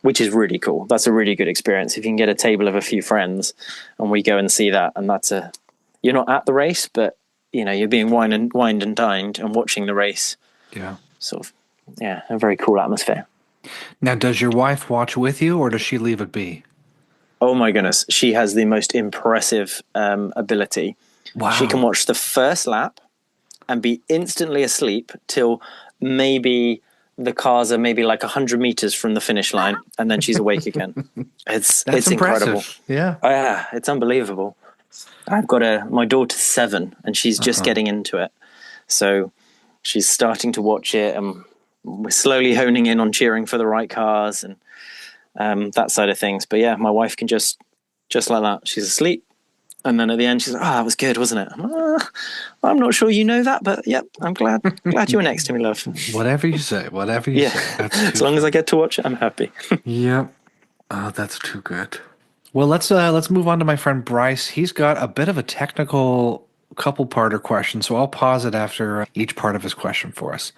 S1: which is really cool. That's a really good experience. If you can get a table of a few friends and we go and see that, and you're not at the race, but you're being wined and dined and watching the race.
S2: Yeah.
S1: Sort of, a very cool atmosphere.
S2: Now, does your wife watch with you, or does she leave it be?
S1: Oh my goodness. She has the most impressive ability.
S2: Wow.
S1: She can watch the first lap and be instantly asleep till maybe the cars are maybe like 100 meters from the finish line, and then she's awake again. It's incredible.
S2: Yeah.
S1: Oh, yeah, it's unbelievable. I've got my daughter's 7, and she's just getting into it. So she's starting to watch it, and we're slowly honing in on cheering for the right cars and that side of things. But yeah, my wife can just like that. She's asleep. And then at the end, she's like, that was good, wasn't it? I'm not sure you know that, but yep, I'm glad you were next to me, love.
S2: Whatever you say. That's
S1: as long as I get to watch it, I'm happy.
S2: Yep. Oh, that's too good. Well, let's move on to my friend Bryce. He's got a bit of a technical couple-parter question, so I'll pause it after each part of his question for us.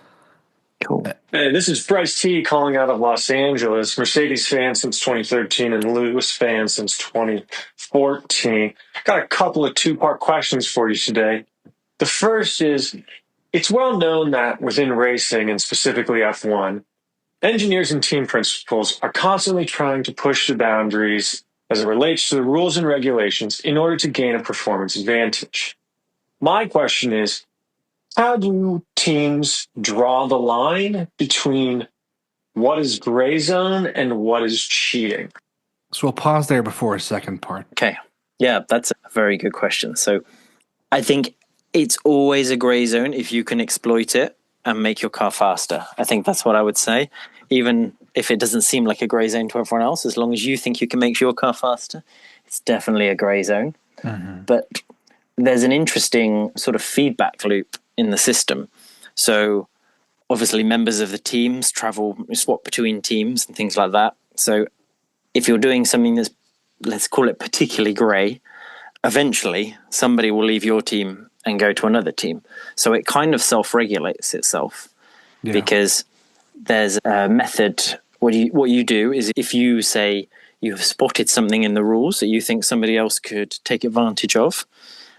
S1: Cool.
S4: Hey, this is Bryce T calling out of Los Angeles, Mercedes fan since 2013 and Lewis fan since 2014. Got a couple of two-part questions for you today. The first is, it's well known that within racing, and specifically F1, engineers and team principals are constantly trying to push the boundaries as it relates to the rules and regulations in order to gain a performance advantage. My question is, how do teams draw the line between what is gray zone and what is cheating?
S2: So we'll pause there before a second part.
S1: Okay. Yeah, that's a very good question. So I think it's always a grey zone if you can exploit it and make your car faster. I think that's what I would say. Even if it doesn't seem like a grey zone to everyone else, as long as you think you can make your car faster, it's definitely a grey zone.
S2: Mm-hmm.
S1: But there's an interesting sort of feedback loop in the system. So obviously members of the teams swap between teams and things like that. So if you're doing something that's, let's call it particularly grey, eventually somebody will leave your team and go to another team. So it kind of self-regulates itself because there's a method. What you do is, if you say you have spotted something in the rules that you think somebody else could take advantage of,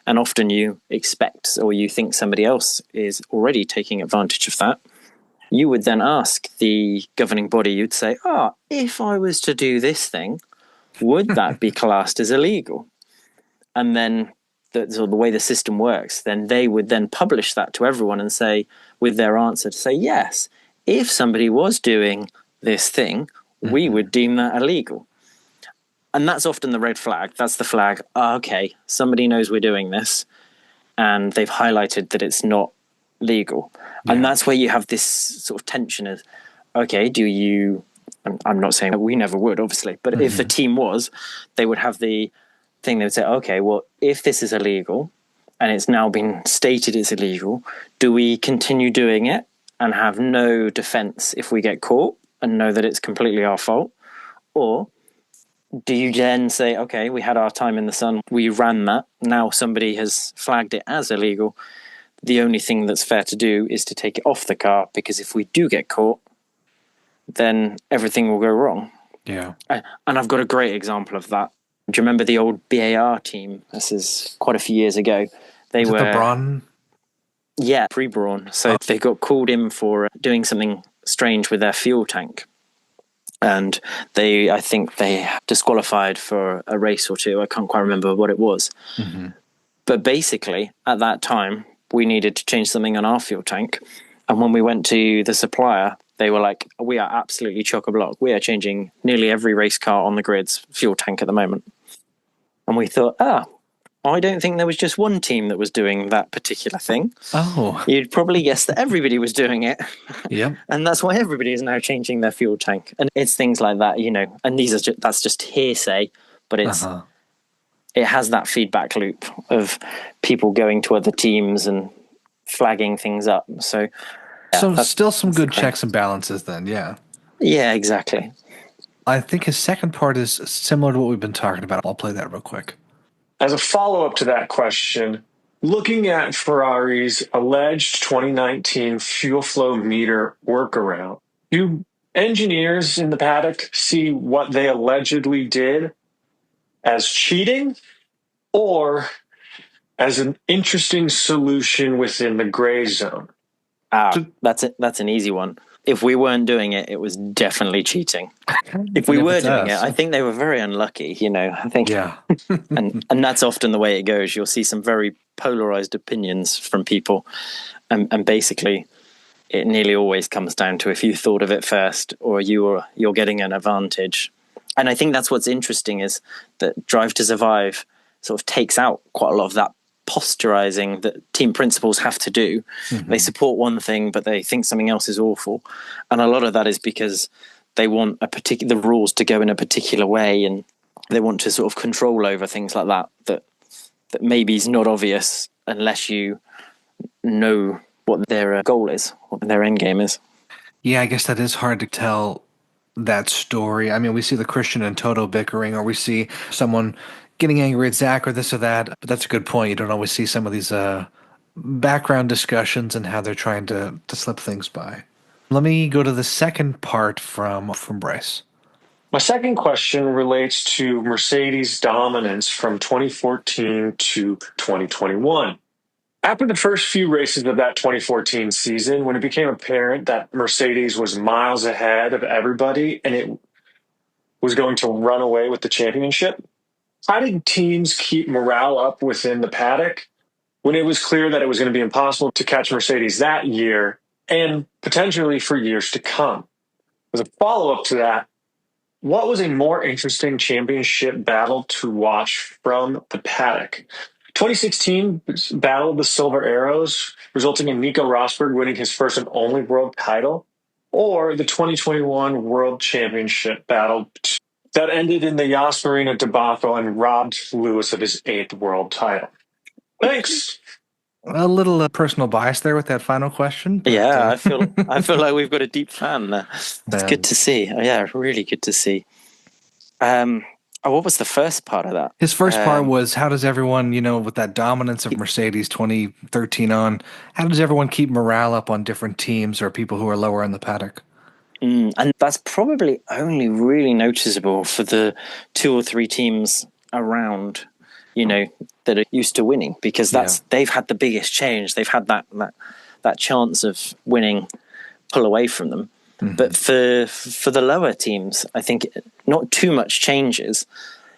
S1: and often you expect or you think somebody else is already taking advantage of that, you would then ask the governing body, you'd say, if I was to do this thing, would that be classed as illegal? And then the way the system works, then they would then publish that to everyone and say, with their answer, to say, yes, if somebody was doing this thing, we would deem that illegal. And that's often the red flag. That's the flag. Okay, somebody knows we're doing this, and they've highlighted that it's not legal. Yeah. And that's where you have this sort of tension of, okay, do you... I'm not saying that we never would, obviously, but if the team was, they would have the thing. They would say, okay, well, if this is illegal and it's now been stated it's illegal, do we continue doing it and have no defense if we get caught and know that it's completely our fault? Or do you then say, okay, we had our time in the sun, we ran that, now somebody has flagged it as illegal, the only thing that's fair to do is to take it off the car, because if we do get caught, then everything will go wrong.
S2: Yeah.
S1: And I've got a great example of that. Do you remember the old BAR team? This is quite a few years ago. They were
S2: the Braun?
S1: Yeah, pre-Braun. So they got called in for doing something strange with their fuel tank. And I think they disqualified for a race or two. I can't quite remember what it was. Mm-hmm. But basically, at that time, we needed to change something on our fuel tank. And when we went to the supplier, they were like, we are absolutely chock-a-block. We are changing nearly every race car on the grid's fuel tank at the moment. And we thought, I don't think there was just one team that was doing that particular thing.
S2: Oh.
S1: You'd probably guess that everybody was doing it.
S2: Yep.
S1: And that's why everybody is now changing their fuel tank. And it's things like that, and that's just hearsay, but it has that feedback loop of people going to other teams and flagging things up. So...
S2: So still some good checks and balances then, yeah.
S1: Yeah, exactly.
S2: I think his second part is similar to what we've been talking about. I'll play that real quick.
S4: As a follow-up to that question, looking at Ferrari's alleged 2019 fuel flow meter workaround, do engineers in the paddock see what they allegedly did as cheating or as an interesting solution within the gray zone?
S1: That's an easy one. If we weren't doing it, it was definitely cheating. If we were doing it, I think they were very unlucky, I think.
S2: Yeah.
S1: and that's often the way it goes. You'll see some very polarized opinions from people. And basically, it nearly always comes down to if you thought of it first or you're getting an advantage. And I think that's what's interesting, is that Drive to Survive sort of takes out quite a lot of that posturizing that team principals have to do. They support one thing, but they think something else is awful. And a lot of that is because they want the rules to go in a particular way, and they want to sort of control over things like that maybe is not obvious unless you know what their goal is, what their end game is.
S2: Yeah, I guess that is hard to tell that story. I mean, we see the Christian and Toto bickering, or we see someone getting angry at Zach or this or that. But that's a good point. You don't always see some of these background discussions and how they're trying to slip things by. Let me go to the second part from Bryce.
S4: My second question relates to Mercedes' dominance from 2014 to 2021. After the first few races of that 2014 season, when it became apparent that Mercedes was miles ahead of everybody and it was going to run away with the championship, how did teams keep morale up within the paddock when it was clear that it was going to be impossible to catch Mercedes that year and potentially for years to come? As a follow-up to that, What was a more interesting championship battle to watch from the paddock? 2016 battled the Silver Arrows, resulting in Nico Rosberg winning his first and only world title, or the 2021 World Championship battle that ended in the Yas Marina debacle and robbed Lewis of his 8th world title. Thanks.
S2: A little personal bias there with that final question. But,
S1: Yeah, I feel like we've got a deep fan there. It's good to see. Yeah, really good to see. What was the first part of that?
S2: His first part was, how does everyone, with that dominance of Mercedes 2013 on, how does everyone keep morale up on different teams or people who are lower in the paddock?
S1: And that's probably only really noticeable for the 2 or 3 teams around, that are used to winning, because they've had the biggest change. They've had that chance of winning pull away from them. Mm-hmm. But for the lower teams, I think not too much changes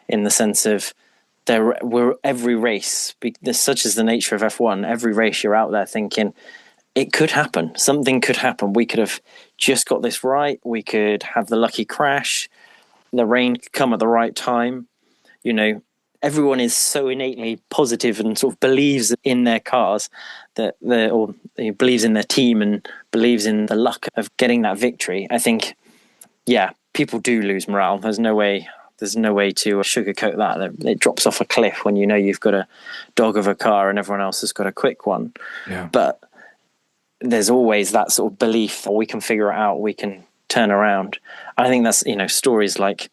S1: in the sense of every race, such as the nature of F1, every race you're out there thinking, it could happen. Something could happen. We could have just got this right. We could have the lucky crash. The rain could come at the right time. Everyone is so innately positive and sort of believes in their cars or believes in their team and believes in the luck of getting that victory. I think, people do lose morale. There's no way to sugarcoat that. It drops off a cliff when you've got a dog of a car and everyone else has got a quick one. Yeah. But there's always that sort of belief that we can figure it out, we can turn around. I think that's, stories like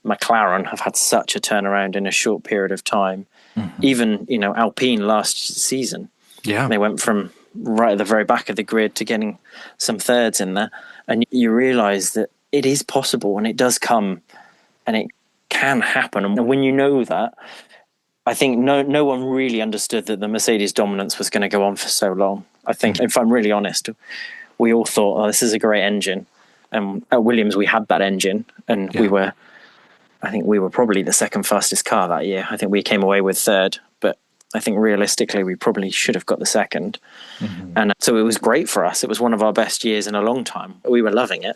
S1: McLaren have had such a turnaround in a short period of time. Mm-hmm. Even, Alpine last season. Yeah. They went from right at the very back of the grid to getting some thirds in there. And you realize that it is possible and it does come and it can happen. And when you know that, I think no one really understood that the Mercedes dominance was going to go on for so long. I think, if I'm really honest, we all thought, this is a great engine. And at Williams, we had that engine and I think we were probably the second fastest car that year. I think we came away with third, but I think realistically, we probably should have got the second. Mm-hmm. And so it was great for us. It was one of our best years in a long time. We were loving it.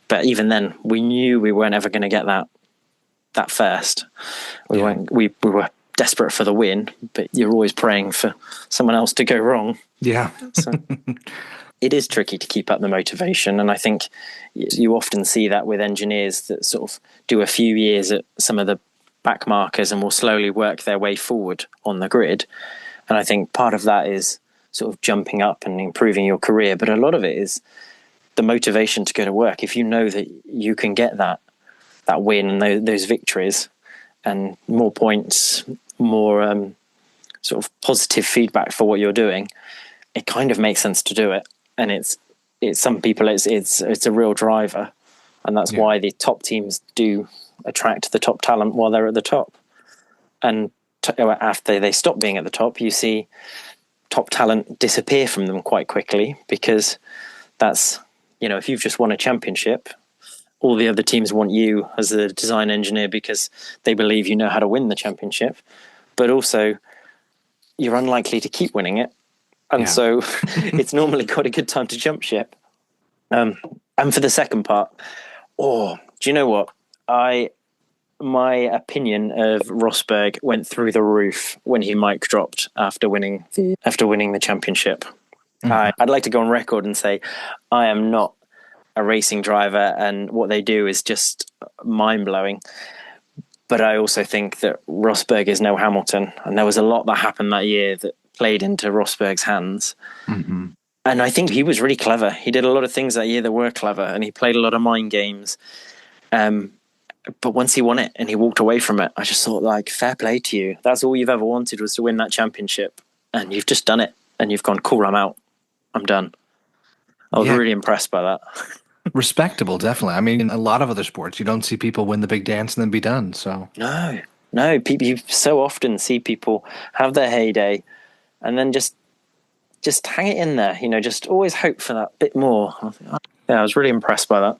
S1: But even then, we knew we weren't ever going to get that first. We were desperate for the win, but you're always praying for someone else to go wrong. Yeah. So it is tricky to keep up the motivation. And I think you often see that with engineers that sort of do a few years at some of the back markers and will slowly work their way forward on the grid. And I think part of that is sort of jumping up and improving your career. But a lot of it is the motivation to go to work. If you know that you can get that win and those victories and more points, more sort of positive feedback for what you're doing, it kind of makes sense to do it. And it's some people it's a real driver, and that's why the top teams do attract the top talent while they're at the top. And after they stop being at the top, you see top talent disappear from them quite quickly, because that's, if you've just won a championship, all the other teams want you as a design engineer because they believe you know how to win the championship, but also you're unlikely to keep winning it. And so it's normally quite a good time to jump ship. And for the second part, do you know what? My opinion of Rosberg went through the roof when he mic dropped after winning the championship. Mm-hmm. I'd like to go on record and say I am not a racing driver, and what they do is just mind-blowing. But I also think that Rosberg is no Hamilton, and there was a lot that happened that year that played into Rosberg's hands. Mm-hmm. And I think he was really clever. He did a lot of things that year that were clever, and he played a lot of mind games. But once he won it and he walked away from it, I just thought, fair play to you. That's all you've ever wanted, was to win that championship. And you've just done it. And you've gone, cool, I'm out. I'm done. I was really impressed by that.
S2: Respectable, definitely. I mean, in a lot of other sports, you don't see people win the big dance and then be done. So no. You so often see people have their heyday and then just hang it in there. Just always hope for that bit more. I was really impressed by that.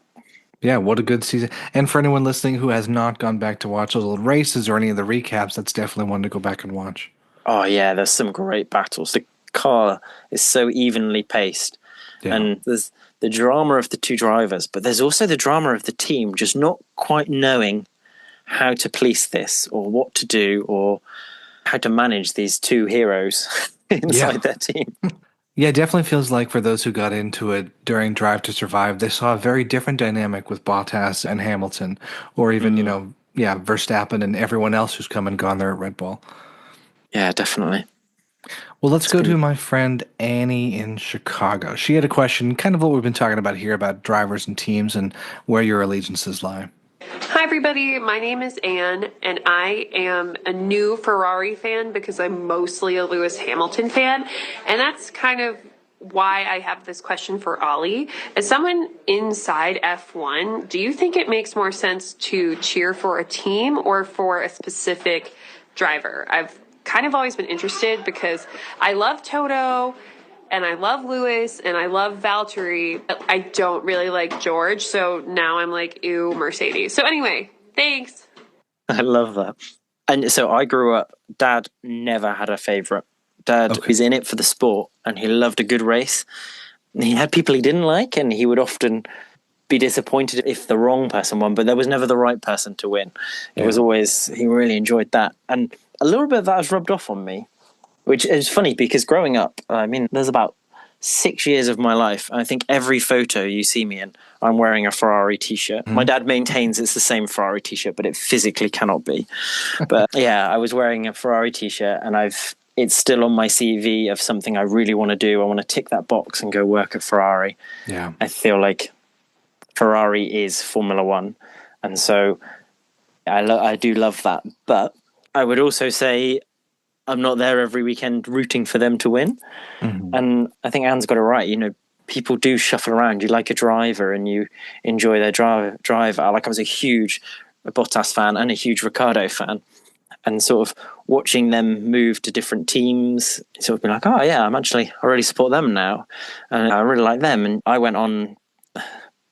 S2: Yeah, what a good season. And for anyone listening who has not gone back to watch those old races or any of the recaps, that's definitely one to go back and watch.
S1: Oh, yeah, there's some great battles. The car is so evenly paced. Yeah. And the drama of the two drivers, but there's also the drama of the team just not quite knowing how to police this or what to do or how to manage these two heroes inside their team.
S2: Yeah, it definitely feels like for those who got into it during Drive to Survive, they saw a very different dynamic with Bottas and Hamilton, or even, Verstappen and everyone else who's come and gone there at Red Bull.
S1: Yeah, definitely.
S2: Well, let's go to my friend Annie in Chicago. She had a question, kind of what we've been talking about here about drivers and teams and where your allegiances lie.
S5: Hi, everybody. My name is Anne, and I am a new Ferrari fan because I'm mostly a Lewis Hamilton fan. And that's kind of why I have this question for Ollie. As someone inside F1, do you think it makes more sense to cheer for a team or for a specific driver? I've kind of always been interested because I love Toto and I love Lewis and I love Valtteri, but I don't really like George. So now I'm like, ew, Mercedes. So anyway, thanks.
S1: I love that. And so I grew up, Dad never had a favorite. Dad was in it for the sport and he loved a good race. He had people he didn't like and he would often be disappointed if the wrong person won, but there was never the right person to win. It was always, he really enjoyed that. And a little bit of that has rubbed off on me, which is funny because growing up, I mean, there's about 6 years of my life. I think every photo you see me in, I'm wearing a Ferrari t-shirt. My dad maintains it's the same Ferrari t-shirt, but it physically cannot be. But yeah, I was wearing a Ferrari t-shirt and it's still on my CV of something I really want to do. I want to tick that box and go work at Ferrari.
S2: Yeah.
S1: I feel like Ferrari is Formula One. And so I do love that. But I would also say I'm not there every weekend rooting for them to win. Mm-hmm. And I think Anne's got it right. You know, people do shuffle around. You like a driver and you enjoy their driver. I was a huge Bottas fan and a huge Ricciardo fan. And sort of watching them move to different teams, sort of being like, oh yeah, I really support them now. And I really like them. And I went on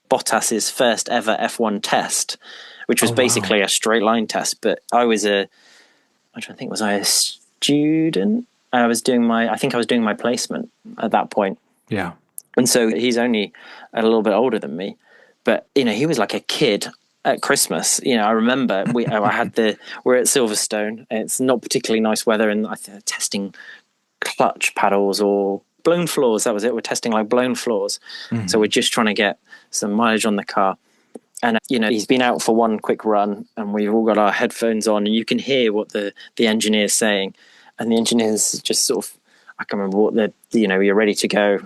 S1: Bottas's first ever F1 test, which was basically a straight line test. But I was was I a student? I was doing my placement at that point.
S2: Yeah.
S1: And so he's only a little bit older than me, but he was like a kid at Christmas. I remember we're at Silverstone. It's not particularly nice weather and testing clutch paddles or blown floors. That was it. We're testing like blown floors. Mm-hmm. So we're just trying to get some mileage on the car. And, he's been out for one quick run and we've all got our headphones on and you can hear what the engineer's saying. And the engineer's just sort of, I can't remember what you're ready to go,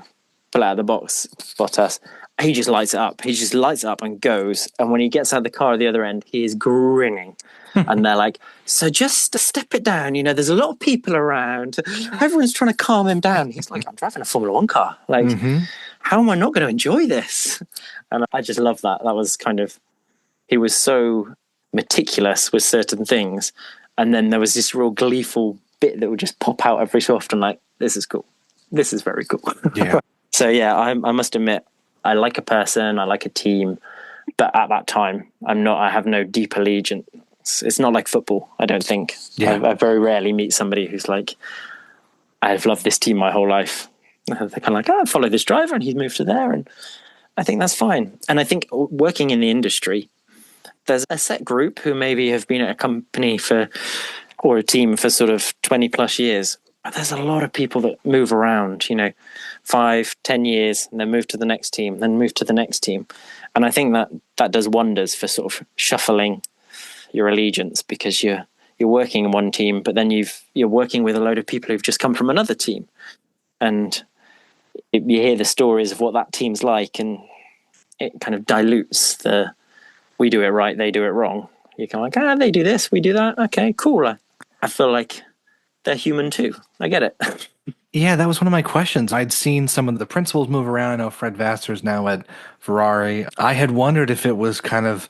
S1: pull out of the box, Bottas. He just lights it up. He just lights it up and goes. And when he gets out of the car at the other end, he is grinning. And they're like, so just step it down. There's a lot of people around. Everyone's trying to calm him down. He's like, I'm driving a Formula One car. Like, how am I not going to enjoy this? And I just love that. That was he was so meticulous with certain things. And then there was this real gleeful bit that would just pop out every so often. Like, this is cool. This is very cool.
S2: Yeah.
S1: So yeah, I must admit, I like a person, I like a team, but at that time, I have no deep allegiance. It's not like football, I don't think. Yeah. I very rarely meet somebody who's like, I've loved this team my whole life. They're kind of like, I follow this driver and he's moved to there. And I think that's fine. And I think working in the industry, there's a set group who maybe have been at a company or a team for sort of 20 plus years. But there's a lot of people that move around, 5-10 years, and then move to the next team, then move to the next team. And I think that does wonders for sort of shuffling your allegiance because you're working in one team, but then you're working with a load of people who've just come from another team. And you hear the stories of what that team's like, and it kind of dilutes we do it right, they do it wrong. You're kind of like, they do this, we do that. Okay, cool. I feel like they're human too. I get it.
S2: Yeah, that was one of my questions. I'd seen some of the principals move around. I know Fred Vasser's now at Ferrari. I had wondered if it was kind of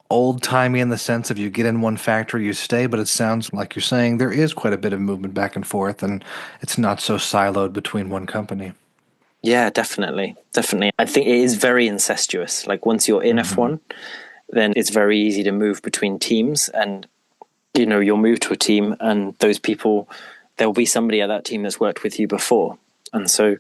S2: old-timey in the sense of you get in one factory, you stay, but it sounds like you're saying there is quite a bit of movement back and forth, and it's not so siloed between one company.
S1: Yeah, definitely. Definitely. I think it is very incestuous. Like once you're in F1, then it's very easy to move between teams, and you'll move to a team and those people, there'll be somebody at that team that's worked with you before. And so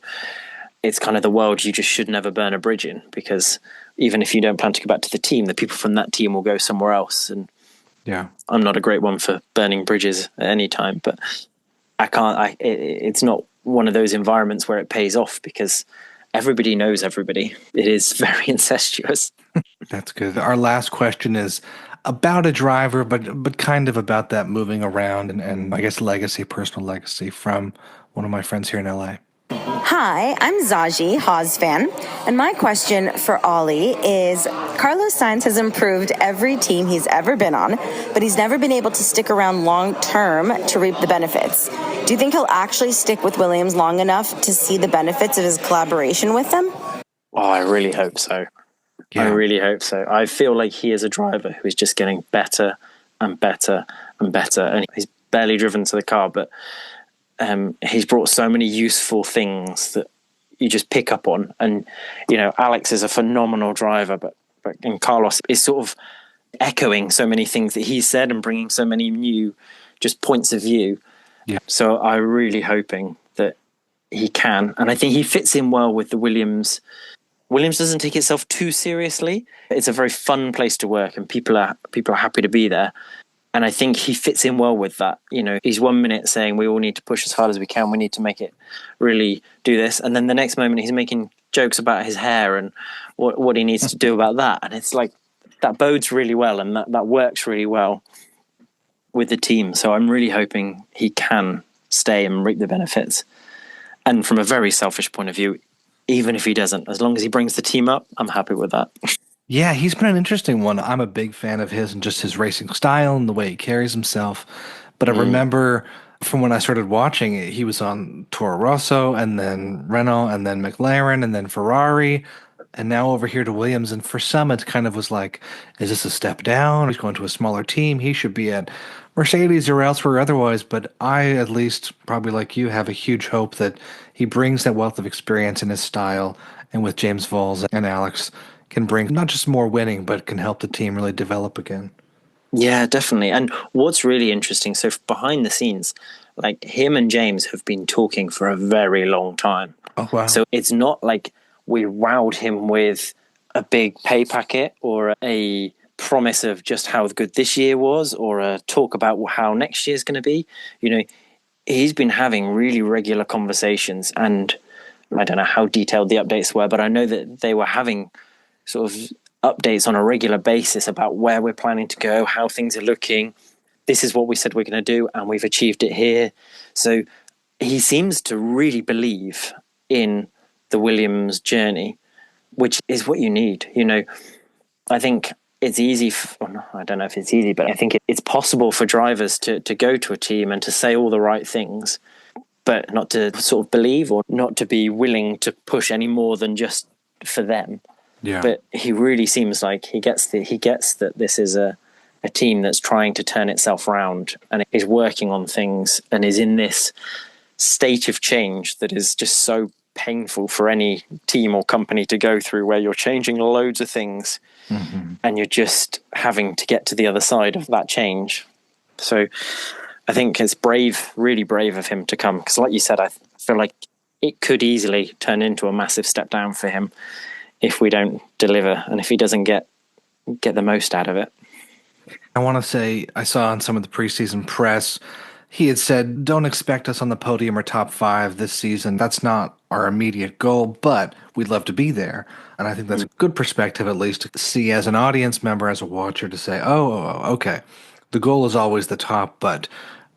S1: it's kind of the world you just should never burn a bridge in, because even if you don't plan to go back to the team, the people from that team will go somewhere else. And I'm not a great one for burning bridges at any time, but it's not one of those environments where it pays off, because everybody knows everybody. It is very incestuous.
S2: That's good. Our last question is about a driver, but kind of about that moving around and I guess legacy, personal legacy, from one of my friends here in LA.
S6: Hi, I'm Zaji, Haas fan, and my question for Olly is, Carlos Sainz has improved every team he's ever been on, but he's never been able to stick around long term to reap the benefits. Do you think he'll actually stick with Williams long enough to see the benefits of his collaboration with them?
S1: Oh, I really hope so. Yeah. I really hope so. I feel like he is a driver who is just getting better and better and better, and he's barely driven to the car, but he's brought so many useful things that you just pick up on. And, Alex is a phenomenal driver, but and Carlos is sort of echoing so many things that he said and bringing so many new just points of view. Yeah. So I'm really hoping that he can. And I think he fits in well with the Williams. Williams doesn't take itself too seriously. It's a very fun place to work, and people are happy to be there. And I think he fits in well with that. He's 1 minute saying we all need to push as hard as we can. We need to make it really do this. And then the next moment he's making jokes about his hair and what he needs to do about that. And it's like, that bodes really well, and that works really well with the team. So I'm really hoping he can stay and reap the benefits. And from a very selfish point of view, even if he doesn't, as long as he brings the team up, I'm happy with that.
S2: Yeah, he's been an interesting one. I'm a big fan of his and just his racing style and the way he carries himself. But I remember from when I started watching it, he was on Toro Rosso and then Renault and then McLaren and then Ferrari and now over here to Williams. And for some, it kind of was like, is this a step down? He's going to a smaller team. He should be at Mercedes or elsewhere otherwise. But I, at least, probably like you, have a huge hope that he brings that wealth of experience in his style, and with James Valls and Alex, can bring not just more winning, but can help the team really develop again.
S1: Yeah, definitely. And what's really interesting, so behind the scenes, like him and James have been talking for a very long time.
S2: Oh, wow.
S1: So it's not like we wowed him with a big pay packet or a promise of just how good this year was or a talk about how next year's going to be. He's been having really regular conversations, and I don't know how detailed the updates were, but I know that they were having sort of updates on a regular basis about where we're planning to go, how things are looking. This is what we said we're going to do, and we've achieved it here. So he seems to really believe in the Williams journey, which is what you need. I think it's easy. I don't know if it's easy, but I think it's possible for drivers to go to a team and to say all the right things, but not to sort of believe or not to be willing to push any more than just for them. Yeah. But he really seems like he gets that this is a team that's trying to turn itself around and is working on things and is in this state of change that is just so painful for any team or company to go through, where you're changing loads of things and you're just having to get to the other side of that change. So I think it's brave, really brave of him to come, because like you said, I feel like it could easily turn into a massive step down for him if we don't deliver and if he doesn't get the most out of it.
S2: I want to say, I saw in some of the preseason press, he had said, don't expect us on the podium or top 5 this season. That's not our immediate goal, but we'd love to be there. And I think that's a good perspective, at least, to see as an audience member, as a watcher, to say, okay, the goal is always the top, but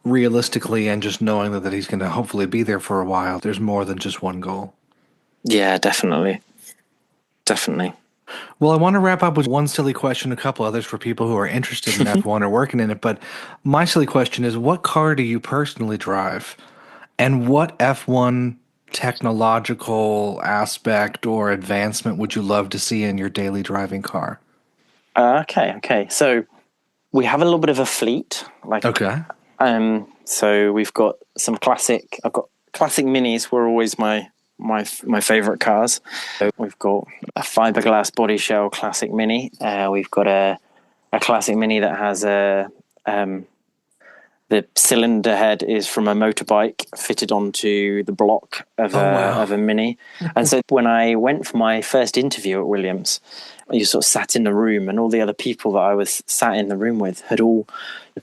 S2: realistically and just knowing that he's going to hopefully be there for a while, there's more than just one goal.
S1: Yeah, definitely. Definitely.
S2: Well, I want to wrap up with one silly question, a couple others for people who are interested in F1 or working in it. But my silly question is, what car do you personally drive? And what F1 technological aspect or advancement would you love to see in your daily driving car?
S1: Okay. So we have a little bit of a fleet. So we've got some I've got classic minis were always my favorite cars. So we've got a fiberglass body shell classic mini. We've got a classic mini that has the the cylinder head is from a motorbike fitted onto the block of a Mini. And so when I went for my first interview at Williams, you sort of sat in the room, and all the other people that I was sat in the room with had all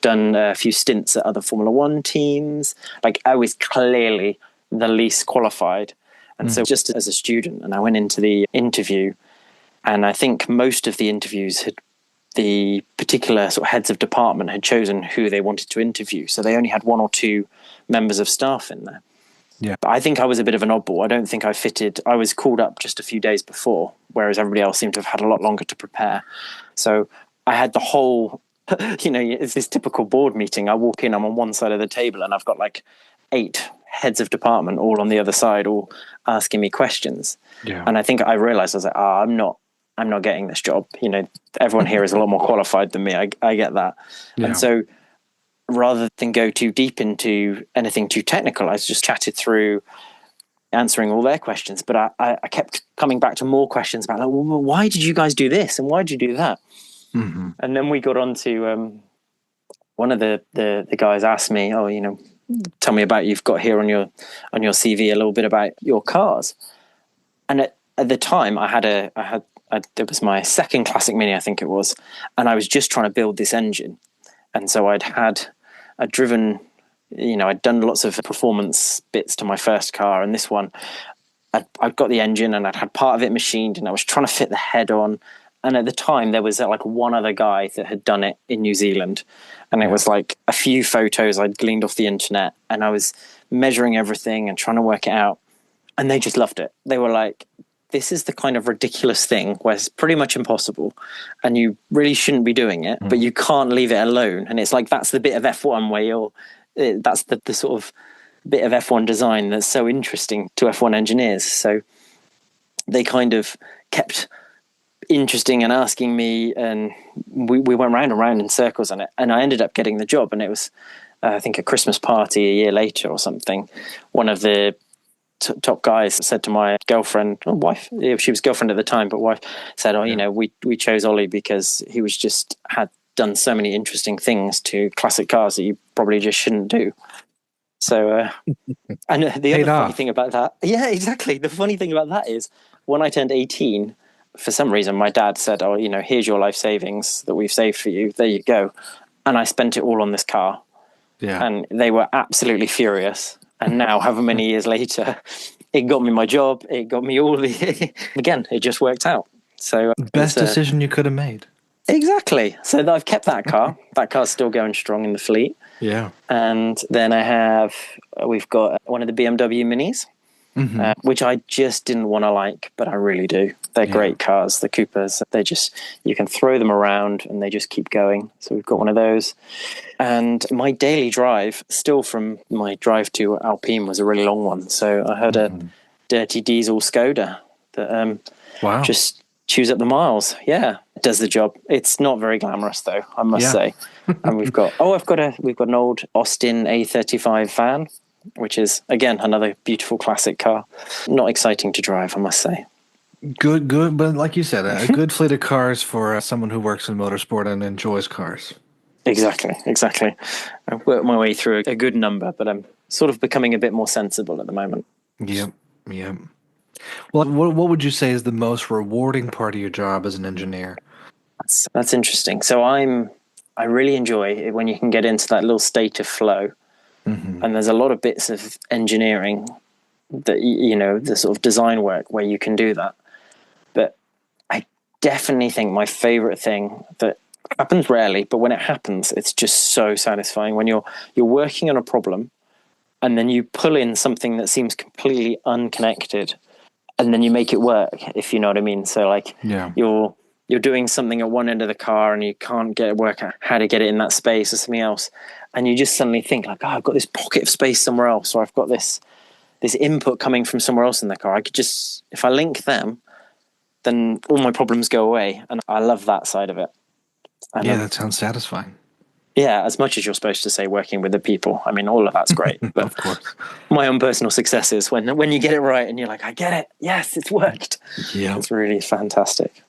S1: done a few stints at other Formula One teams. Like, I was clearly the least qualified. And so just as a student, and I went into the interview, and I think most of the interviews the particular sort of heads of department had chosen who they wanted to interview. So they only had 1 or 2 members of staff in there.
S2: Yeah.
S1: But I think I was a bit of an oddball. I don't think I fitted. I was called up just a few days before, whereas everybody else seemed to have had a lot longer to prepare. So I had the whole, it's this typical board meeting. I walk in, I'm on one side of the table, and I've got like 8 heads of department all on the other side, all asking me questions.
S2: Yeah.
S1: And I think I realized, I was like, I'm not getting this job. Everyone here is a lot more qualified than me. I get that. Yeah. And so rather than go too deep into anything too technical, I just chatted through answering all their questions. But I kept coming back to more questions about, like, well, why did you guys do this? And why did you do that? Mm-hmm. And then we got on to one of the guys asked me, tell me about, you've got here on your CV a little bit about your cars. And at the time it was my second Classic Mini, I think it was, and I was just trying to build this engine. And so I'd driven, I'd done lots of performance bits to my first car, and this one, I'd got the engine and I'd had part of it machined, and I was trying to fit the head on. And at the time, there was like one other guy that had done it in New Zealand, and it was like a few photos I'd gleaned off the internet, and I was measuring everything and trying to work it out, and they just loved it. They were like, this is the kind of ridiculous thing where it's pretty much impossible and you really shouldn't be doing it, but you can't leave it alone. And it's like, that's the bit of F1 where that's the sort of bit of F1 design that's so interesting to F1 engineers. So they kind of kept interesting and asking me, and we went round and round in circles on it. And I ended up getting the job, and it was, I think, a Christmas party a year later or something. One of the top guys said to my girlfriend, or wife, she was girlfriend at the time, but wife, said, we chose Ollie because he had done so many interesting things to classic cars that you probably just shouldn't do. So, and the other funny thing about that, yeah, exactly. The funny thing about that is, when I turned 18, for some reason, my dad said, here's your life savings that we've saved for you. There you go. And I spent it all on this car. Yeah. And they were absolutely furious. And now, however many years later, it got me my job. It got me all the... Again, it just worked out. So
S2: best decision you could have made.
S1: Exactly. So I've kept that car. That car's still going strong in the fleet.
S2: Yeah. And
S1: then we've got one of the BMW Minis, which I just didn't want to like, but I really do. They're great cars, the Coopers. You can throw them around and they just keep going. So we've got one of those. And my daily drive, still from my drive to Alpine, was a really long one. So I had a dirty diesel Skoda that just chews up the miles. Yeah, it does the job. It's not very glamorous though, I must say. And we've got an old Austin A35 van, which is again another beautiful classic car. Not exciting to drive, I must say.
S2: Good, but like you said, a good fleet of cars for someone who works in motorsport and enjoys cars.
S1: Exactly. I worked my way through a good number, but I'm sort of becoming a bit more sensible at the moment.
S2: Yep. Well, what would you say is the most rewarding part of your job as an engineer?
S1: That's interesting. So I really enjoy it when you can get into that little state of flow. Mm-hmm. And there's a lot of bits of engineering that, the sort of design work where you can do that. But I definitely think my favorite thing that happens rarely, but when it happens, it's just so satisfying when you're working on a problem and then you pull in something that seems completely unconnected and then you make it work, if you know what I mean. So you're doing something at one end of the car and you can't work out how to get it in that space or something else. And you just suddenly think like, I've got this pocket of space somewhere else, or I've got this input coming from somewhere else in the car. I could just, if I link them, then all my problems go away. And I love that side of it.
S2: That sounds satisfying.
S1: Yeah, as much as you're supposed to say working with the people. I mean, all of that's great. But
S2: of course.
S1: My own personal success is when you get it right and you're like, I get it. Yes, it's worked.
S2: Yeah.
S1: It's really fantastic.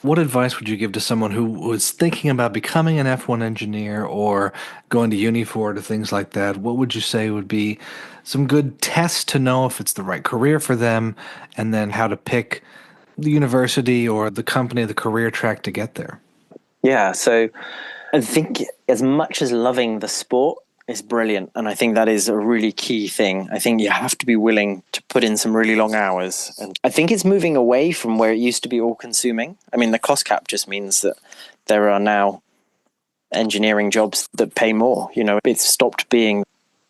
S2: What advice would you give to someone who was thinking about becoming an F1 engineer or going to uni for it or things like that? What would you say would be some good tests to know if it's the right career for them, and then how to pick the university or the company, the career track to get there?
S1: Yeah, so I think as much as loving the sport is brilliant, and I think that is a really key thing, I think you have to be willing to put in some really long hours. And I think it's moving away from where it used to be all-consuming. I mean, the cost cap just means that there are now engineering jobs that pay more. You know, it's stopped being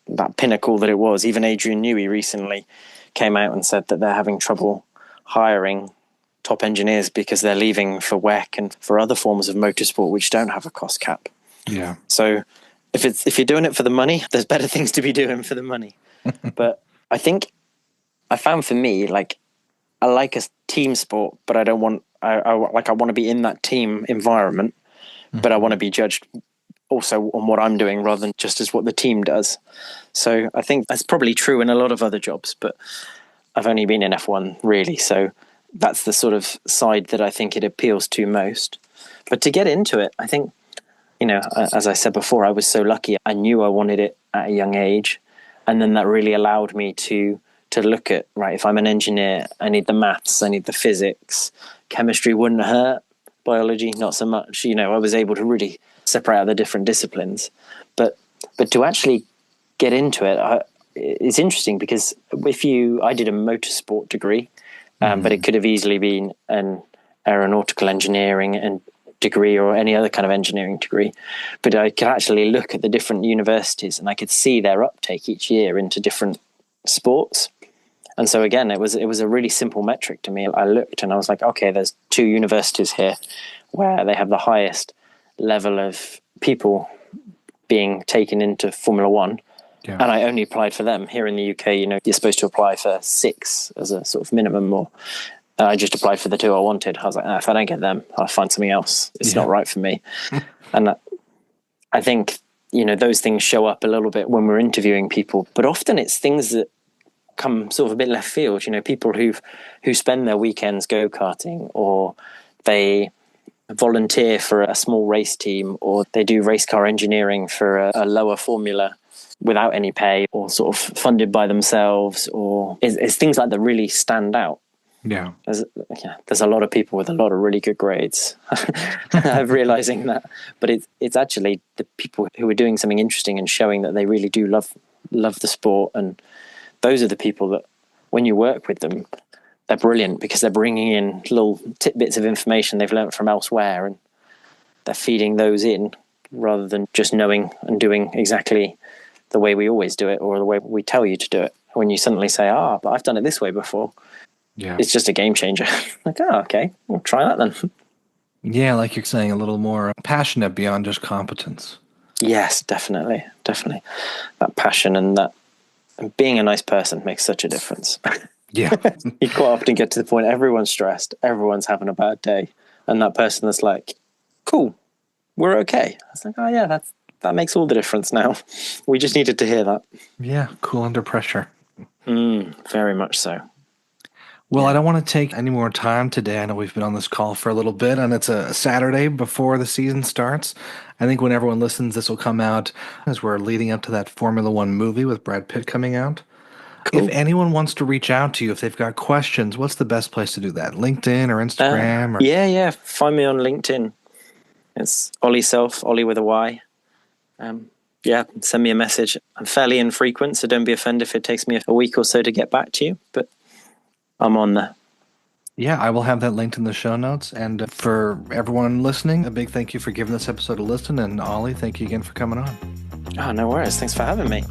S1: that pinnacle that it was. Even Adrian Newey recently came out and said that they're having trouble hiring top engineers because they're leaving for WEC and for other forms of motorsport which don't have a cost cap.
S2: Yeah.
S1: So if you're doing it for the money, there's better things to be doing for the money. But I think I found for me, like, I like a team sport, but I want to be in that team environment, but I want to be judged also on what I'm doing rather than just as what the team does. So I think that's probably true in a lot of other jobs, but I've only been in F1 really, so that's the sort of side that I think it appeals to most. But to get into it, I think, you know, as I said before, I was so lucky. I knew I wanted it at a young age. And then that really allowed me to look at, right, if I'm an engineer, I need the maths, I need the physics. Chemistry wouldn't hurt. Biology, not so much. You know, I was able to really separate out the different disciplines. But to actually get into it, it's interesting because I did a motorsport degree, but it could have easily been an aeronautical engineering and degree or any other kind of engineering degree. But I could actually look at the different universities and I could see their uptake each year into different sports. And so again, it was a really simple metric to me. I looked and I was like, okay, there's 2 universities here where they have the highest level of people being taken into Formula One. Yeah. And I only applied for them. Here in the UK, you know, you're supposed to apply for 6 as a sort of minimum, or I just applied for the 2 I wanted. I was like, if I don't get them, I'll find something else. It's not right for me. And I think, you know, those things show up a little bit when we're interviewing people, but often it's things that come sort of a bit left field. You know, people who spend their weekends go-karting, or they volunteer for a small race team, or they do race car engineering for a lower formula without any pay, or sort of funded by themselves, or it's things like that really stand out.
S2: Yeah.
S1: There's a lot of people with a lot of really good grades. I'm realizing that, but it's actually the people who are doing something interesting and showing that they really do love the sport, and those are the people that when you work with them, they're brilliant because they're bringing in little tidbits of information they've learned from elsewhere, and they're feeding those in rather than just knowing and doing exactly the way we always do it or the way we tell you to do it. When you suddenly say, but I've done it this way before, it's just a game changer. Like, okay, we'll try that then.
S2: Yeah, like you're saying, a little more passionate beyond just competence.
S1: Yes, definitely. That passion and that being a nice person makes such a difference.
S2: Yeah.
S1: You quite often get to the point everyone's stressed, everyone's having a bad day, and that person that's like, cool, we're okay. I was like, oh yeah, that makes all the difference now. We just needed to hear that.
S2: Yeah, cool under pressure.
S1: Very much so.
S2: Well, I don't want to take any more time today. I know we've been on this call for a little bit, and it's a Saturday before the season starts. I think when everyone listens, this will come out as we're leading up to that Formula One movie with Brad Pitt coming out. Cool. If anyone wants to reach out to you, if they've got questions, what's the best place to do that? LinkedIn or Instagram?
S1: Yeah. Find me on LinkedIn. It's Olly Self, Olly with a Y. Send me a message. I'm fairly infrequent, so don't be offended if it takes me a week or so to get back to you, but I'm on there.
S2: Yeah, I will have that linked in the show notes. And for everyone listening, a big thank you for giving this episode a listen. And Olly, thank you again for coming on.
S1: Oh, no worries. Thanks for having me.